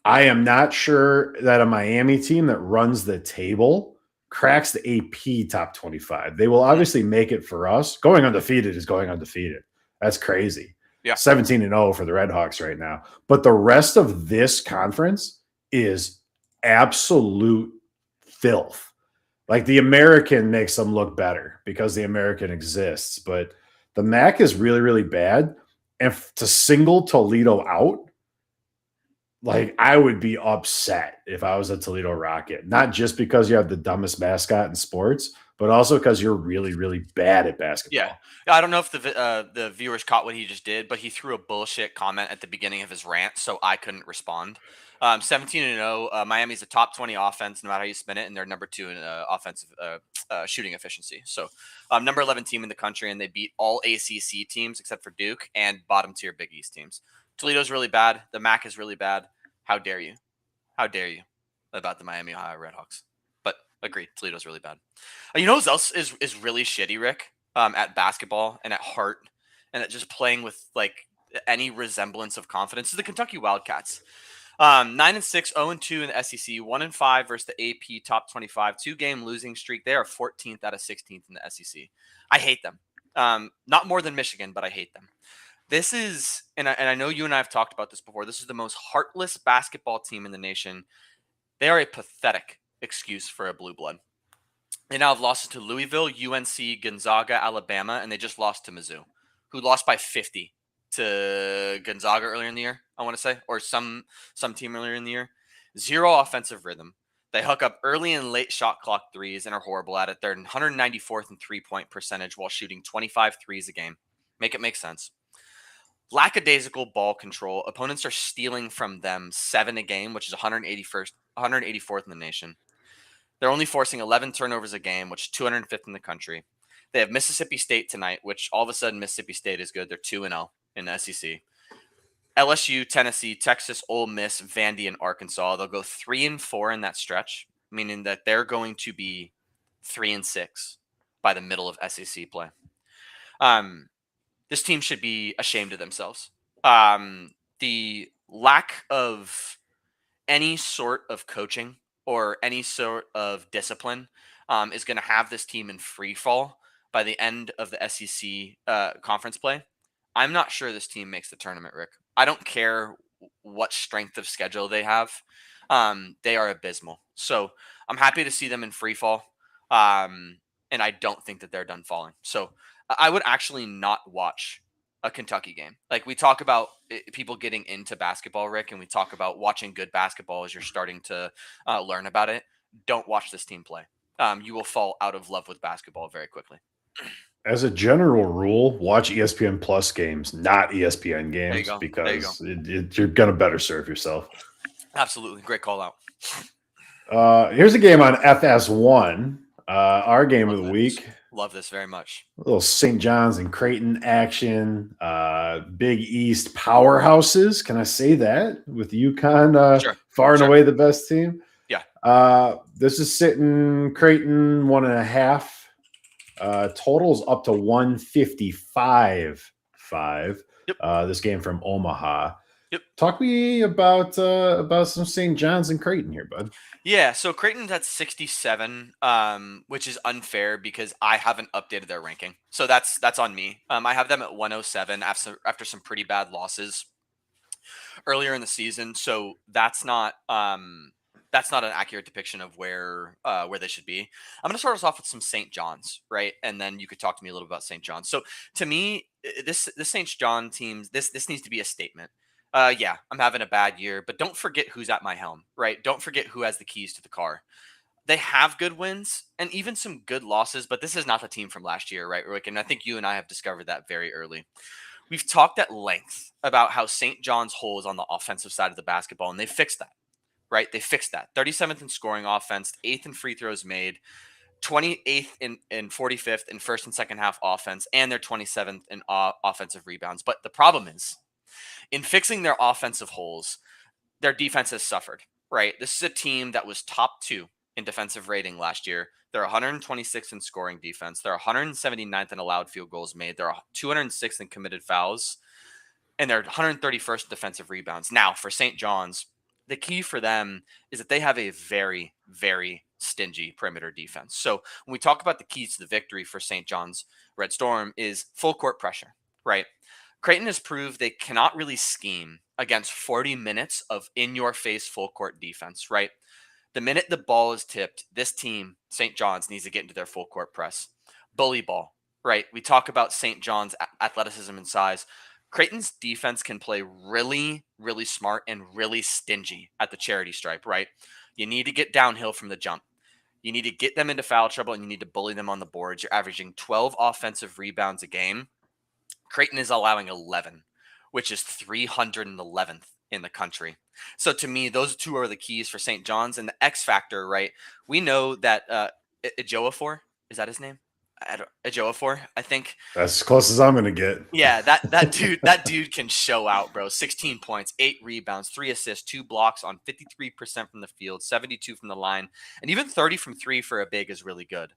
I am not sure that a Miami team that runs the table cracks the AP top 25. They will obviously make it for us. Going undefeated is going undefeated. That's crazy.
Yeah.
17-0 for the Redhawks right now. But the rest of this conference is absolute filth. Like the American makes them look better because the American exists. But the MAC is really, really bad. And to single Toledo out, like I would be upset if I was a Toledo Rocket, not just because you have the dumbest mascot in sports, but also because you're really, really bad at basketball.
Yeah. I don't know if the viewers caught what he just did, but he threw a bullshit comment at the beginning of his rant, so I couldn't respond. 17-0. Miami's a top 20 offense, no matter how you spin it, and they're number 2 in offensive shooting efficiency. So, number 11 team in the country, and they beat all ACC teams except for Duke and bottom tier Big East teams. Toledo's really bad. The MAC is really bad. How dare you? How dare you about the Miami Ohio Redhawks? But agreed, Toledo's really bad. You know who else is really shitty, Rick? At basketball and at heart and at just playing with like any resemblance of confidence is the Kentucky Wildcats. 9-6, 0-2 in the SEC, 1-5 versus the AP top 25, 2-game losing streak. They are 14th out of 16th in the SEC. I hate them. Not more than Michigan, but I hate them. This is, and I know you and I have talked about this before, this is the most heartless basketball team in the nation. They are a pathetic excuse for a blue blood. They now have losses to Louisville, UNC, Gonzaga, Alabama, and they just lost to Mizzou, who lost by 50 to Gonzaga earlier in the year, I want to say, or some team earlier in the year. Zero offensive rhythm. They hook up early and late shot clock threes and are horrible at it. They're 194th in three-point percentage while shooting 25 threes a game. Make it make sense. Lackadaisical ball control. Opponents are stealing from them 7 a game, which is 184th in the nation. They're only forcing 11 turnovers a game, which is 205th in the country. They have Mississippi State tonight, which all of a sudden Mississippi State is good. They're 2-0 in the SEC. LSU, Tennessee, Texas, Ole Miss, Vandy, and Arkansas. They'll go 3-4 in that stretch, meaning that they're going to be 3-6 by the middle of SEC play. This team should be ashamed of themselves. The lack of any sort of coaching or any sort of discipline is going to have this team in free fall by the end of the SEC conference play. I'm not sure this team makes the tournament, Rick. I don't care what strength of schedule they have. They are abysmal. So I'm happy to see them in free fall. And I don't think that they're done falling. So I would actually not watch a Kentucky game. Like we talk about people getting into basketball, Rick, and we talk about watching good basketball as you're starting to learn about it. Don't watch this team play. You will fall out of love with basketball very quickly.
As a general rule, watch ESPN Plus games, not ESPN games, because you're going to better serve yourself.
Absolutely. Great call out.
Here's a game on FS1, our game of the week.
Love this very much.
A little St. John's and Creighton action. Big East powerhouses. Can I say that? With UConn
Sure.
far and away the best team.
Yeah.
This is sitting Creighton 1.5. Totals up to 155.5.
Yep.
This game from Omaha.
Yep.
Talk to me about some St. John's and Creighton here, bud.
Yeah, so Creighton's at 67, which is unfair because I haven't updated their ranking. So that's on me. I have them at 107 after some pretty bad losses earlier in the season. So that's not an accurate depiction of where they should be. I'm going to start us off with some St. John's, right? And then you could talk to me a little about St. John's. So to me, this St. John team, this needs to be a statement. Yeah, I'm having a bad year, but don't forget who's at my helm, right? Don't forget who has the keys to the car. They have good wins and even some good losses, but this is not the team from last year, right, Rick? And I think you and I have discovered that very early. We've talked at length about how St. John's holes on the offensive side of the basketball, and they fixed that, right? They fixed that. 37th in scoring offense, 8th in free throws made, 28th and 45th in first and second half offense, and they're 27th in offensive rebounds. But the problem is, in fixing their offensive holes, their defense has suffered, right? This is a team that was top 2 in defensive rating last year. They're 126th in scoring defense. They're 179th in allowed field goals made. They're 206th in committed fouls. And they're 131st in defensive rebounds. Now, for St. John's, the key for them is that they have a very, very stingy perimeter defense. So when we talk about the keys to the victory for St. John's Red Storm is full court pressure, right? Creighton has proved they cannot really scheme against 40 minutes of in-your-face full court defense, right? The minute the ball is tipped, this team, St. John's, needs to get into their full court press. Bully ball, right? We talk about St. John's athleticism and size. Creighton's defense can play really, really smart and really stingy at the charity stripe, right? You need to get downhill from the jump. You need to get them into foul trouble and you need to bully them on the boards. You're averaging 12 offensive rebounds a game. Creighton is allowing 11, which is 311th in the country. So to me, those two are the keys for St. John's and the X factor, right? We know that Ejiofor, is that his name? Ejiofor, I think.
That's as close as I'm going to get.
Yeah, that dude can show out, bro. 16 points, 8 rebounds, 3 assists, 2 blocks on 53% from the field, 72 from the line, and even 30 from 3 for a big is really good.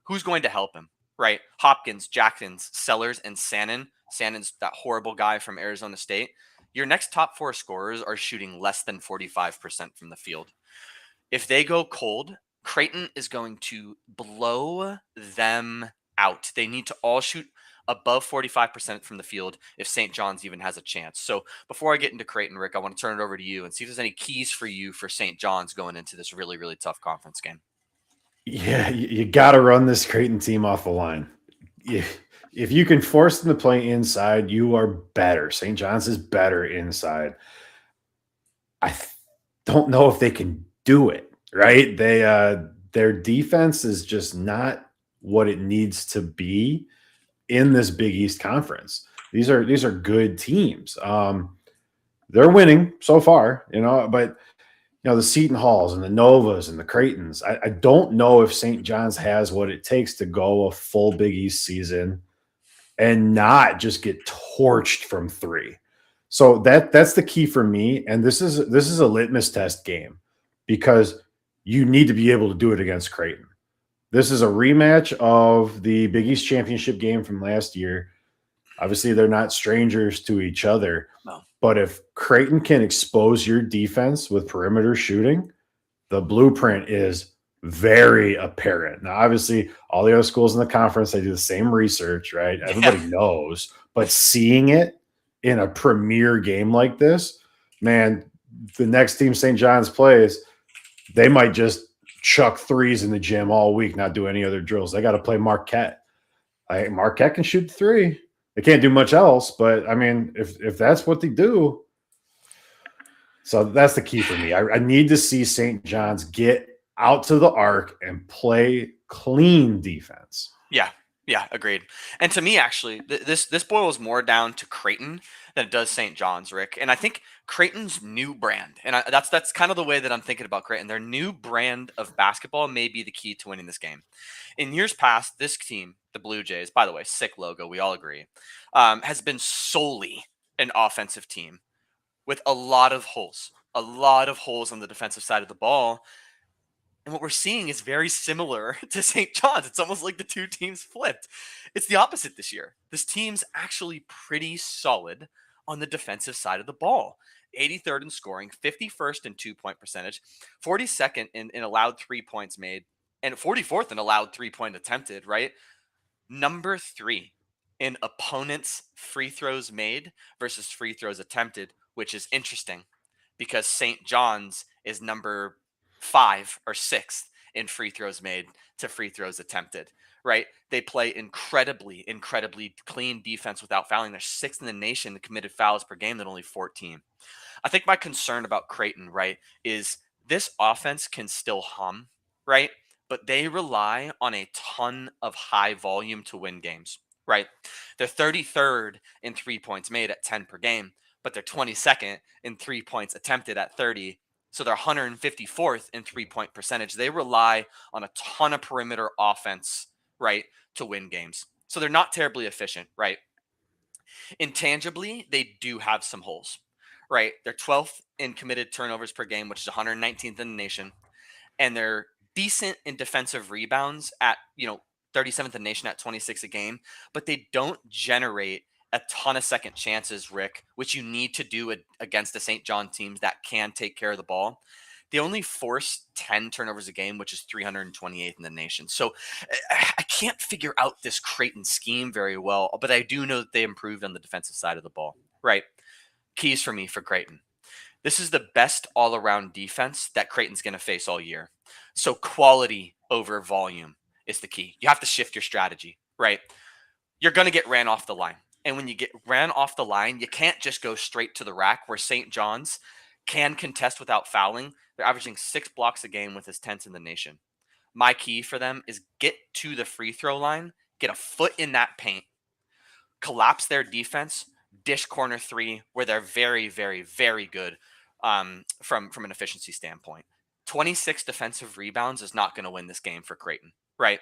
Who's going to help him, right? Hopkins, Jackins, Sellers, and Sannon. Sannon's that horrible guy from Arizona State. Your next top 4 scorers are shooting less than 45% from the field. If they go cold, Creighton is going to blow them out. They need to all shoot above 45% from the field if St. John's even has a chance. So before I get into Creighton, Rick, I want to turn it over to you and see if there's any keys for you for St. John's going into this really, really tough conference game.
Yeah, you got to run this Creighton team off the line. If you can force them to play inside, you are better. St. John's is better inside. I don't know if they can do it. Right? Their defense is just not what it needs to be in this Big East Conference. These are good teams. They're winning so far, but the Seton Halls and the Novas and the Creightons. I don't know if St. John's has what it takes to go a full Big East season and not just get torched from 3. So that's the key for me. And this is a litmus test game because you need to be able to do it against Creighton. This is a rematch of the Big East Championship game from last year. Obviously, they're not strangers to each other.
No.
But if Creighton can expose your defense with perimeter shooting, the blueprint is very apparent. Now, obviously, all the other schools in the conference, they do the same research, right? Everybody knows. But seeing it in a premier game like this, man, the next team St. John's plays, they might just chuck threes in the gym all week, not do any other drills. They got to play Marquette. Marquette can shoot 3. They can't do much else, but I mean, if that's what they do, so that's the key for me. I need to see St. John's get out to the arc and play clean defense.
Yeah, agreed. And to me, actually, this boils more down to Creighton than it does St. John's, Rick. And I think Creighton's new brand, and that's kind of the way that I'm thinking about Creighton. Their new brand of basketball may be the key to winning this game. In years past, this team, the Blue Jays, by the way, sick logo, we all agree, has been solely an offensive team with a lot of holes on the defensive side of the ball. And what we're seeing is very similar to St. John's. It's almost like the two teams flipped. It's the opposite this year. This team's actually pretty solid on the defensive side of the ball. 83rd in scoring, 51st in 2-point percentage, 42nd in allowed 3 points made, and 44th in allowed 3-point attempted, right? Number 3 in opponents' free throws made versus free throws attempted, which is interesting because St. John's is number 5 or 6th in free throws made to free throws attempted, right? They play incredibly clean defense without fouling. They're 6th in the nation in committed fouls per game, than only 14. I think my concern about Creighton, right, is this offense can still hum, right? But they rely on a ton of high volume to win games, right? They're 33rd in 3 points made at 10 per game, but they're 22nd in 3 points attempted at 30. So they're 154th in 3-point percentage. They rely on a ton of perimeter offense, right, to win games. So they're not terribly efficient, right? Intangibly, they do have some holes, right? They're 12th in committed turnovers per game, which is 119th in the nation. And they're decent in defensive rebounds at, 37th in the nation at 26 a game, but they don't generate a ton of second chances, Rick, which you need to do against the St. John teams that can take care of the ball. They only force 10 turnovers a game, which is 328th in the nation. So I can't figure out this Creighton scheme very well, but I do know that they improved on the defensive side of the ball. Right. Keys for me for Creighton. This is the best all-around defense that Creighton's going to face all year. So quality over volume is the key. You have to shift your strategy, right? You're going to get ran off the line. And when you get ran off the line, you can't just go straight to the rack where St. John's can contest without fouling. They're averaging 6 blocks a game with his 10th in the nation. My key for them is get to the free throw line, get a foot in that paint, collapse their defense, dish corner three, where they're very, very, very good from an efficiency standpoint. 26 defensive rebounds is not going to win this game for Creighton, right?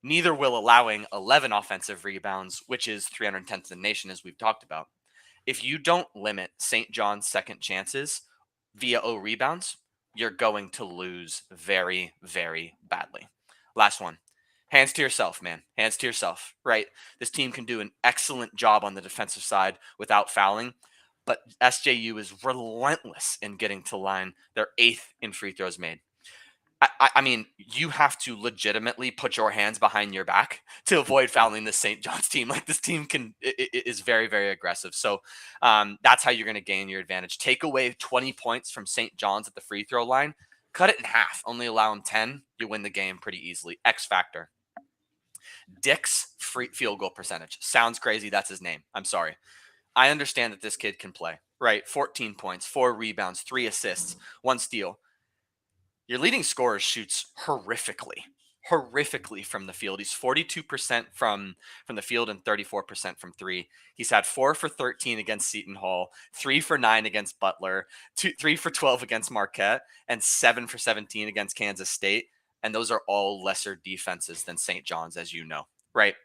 Neither will allowing 11 offensive rebounds, which is 310th in the nation, as we've talked about. If you don't limit St. John's second chances via O rebounds, you're going to lose very, very badly. Last one. Hands to yourself, man. Hands to yourself, right? This team can do an excellent job on the defensive side without fouling, but SJU is relentless in getting to line. They're 8th in free throws made. I mean, you have to legitimately put your hands behind your back to avoid fouling this St. John's team. Like, this team is very, very aggressive. So that's how you're going to gain your advantage. Take away 20 points from St. John's at the free throw line, cut it in half, only allow them 10. You win the game pretty easily. X factor. Dick's field goal percentage. Sounds crazy. That's his name. I'm sorry. I understand that this kid can play, right? 14 points, 4 rebounds, 3 assists, 1 steal. Your leading scorer shoots horrifically from the field. He's 42% from the field and 34% from 3. He's had 4 for 13 against Seton Hall, 3 for 9 against Butler, 3 for 12 against Marquette, and 7 for 17 against Kansas State. And those are all lesser defenses than St. John's, as you know, right?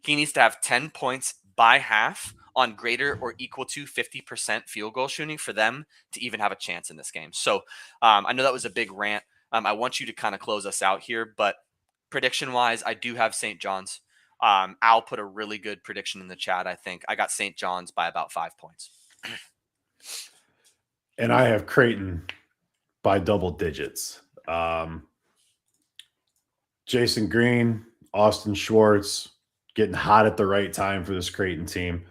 He needs to have 10 points by half on greater or equal to 50% field goal shooting for them to even have a chance in this game. So I know that was a big rant. I want you to kind of close us out here, but prediction-wise, I do have St. John's. Al put a really good prediction in the chat, I think. I got St. John's by about 5 points.
And I have Creighton by double digits. Jason Green, Austin Schwartz, getting hot at the right time for this Creighton team.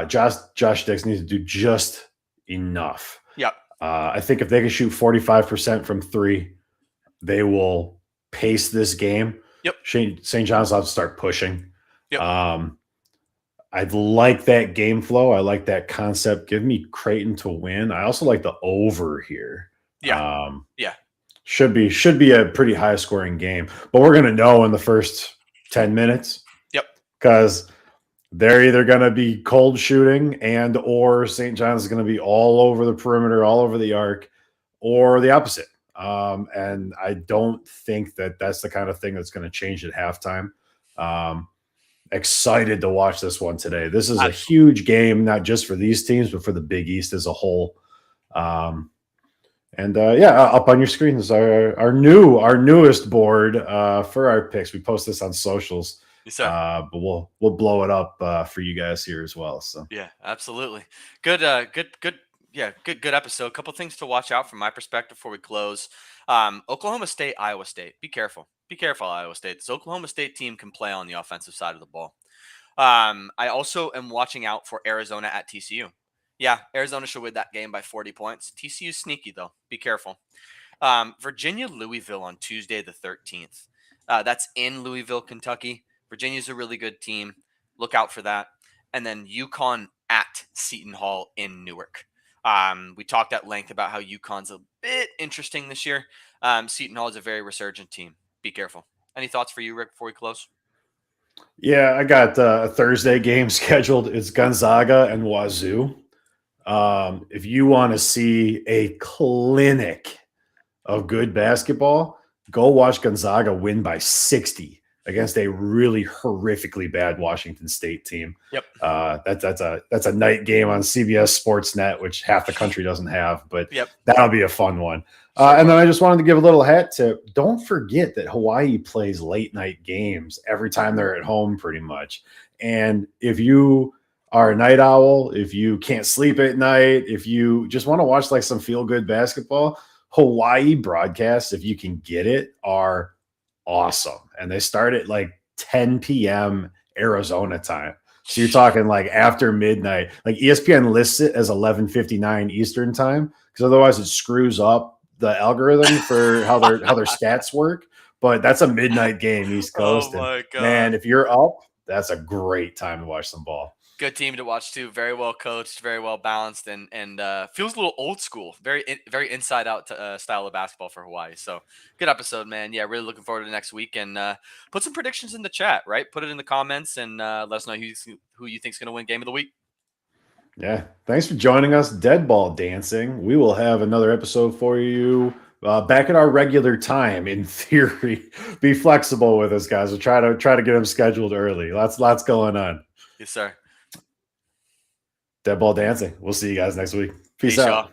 Josh Dix needs to do just enough.
Yep.
I think if they can shoot 45% from 3, they will pace this game.
Yep.
St. John's will have to start pushing.
Yep.
I'd like that game flow. I like that concept. Give me Creighton to win. I also like the over here.
Yeah.
Should be a pretty high scoring game, but we're going to know in the first 10 minutes.
Yep.
Because they're either going to be cold shooting and or St. John's is going to be all over the perimeter, all over the arc, or the opposite. And I don't think that that's the kind of thing that's going to change at halftime. Excited to watch this one today. This is a huge game, not just for these teams, but for the Big East as a whole. Up on your screen is our newest board for our picks. We post this on socials.
Yes, sir.
But we'll blow it up for you guys here as well. So
yeah, absolutely. Good episode. A couple things to watch out from my perspective before we close. Oklahoma State, Iowa State. Be careful, Iowa State. This Oklahoma State team can play on the offensive side of the ball. I also am watching out for Arizona at TCU. Yeah, Arizona should win that game by 40 points. TCU's sneaky, though. Be careful. Virginia, Louisville on Tuesday the 13th. That's in Louisville, Kentucky. Virginia's a really good team. Look out for that. And then UConn at Seton Hall in Newark. We talked at length about how UConn's a bit interesting this year. Seton Hall is a very resurgent team. Be careful. Any thoughts for you, Rick, before we close?
Yeah, I got a Thursday game scheduled. It's Gonzaga and Wazoo. If you want to see a clinic of good basketball, go watch Gonzaga win by 60 against a really horrifically bad Washington State team.
Yep.
That's a night game on CBS Sportsnet, which half the country doesn't have, but
yep.
That'll be a fun one. And then I just wanted to give a little hat tip. Don't forget that Hawaii plays late night games every time they're at home pretty much. And if you are a night owl, if you can't sleep at night, if you just want to watch like some feel good basketball, Hawaii broadcasts, if you can get it, are awesome. And they start at like 10 p.m. Arizona time. So you're talking like after midnight. Like ESPN lists it as 11:59 Eastern time because otherwise it screws up the algorithm for how their stats work. But that's a midnight game East Coast.
Oh my God.
Man, if you're up, that's a great time to watch some ball.
Good team to watch too. Very well coached, very well balanced, and feels a little old school. Very inside out style of basketball for Hawaii. So good episode, man. Yeah, really looking forward to next week, and put some predictions in the chat. Right, put it in the comments, and let us know who you think's going to win game of the week.
Yeah, thanks for joining us, Dead Ball Dancing. We will have another episode for you back at our regular time. In theory, be flexible with us, guys. We'll try to get them scheduled early. Lots going on.
Yes, sir.
Dead Ball Dancing. We'll see you guys next week. Peace out.
Y'all.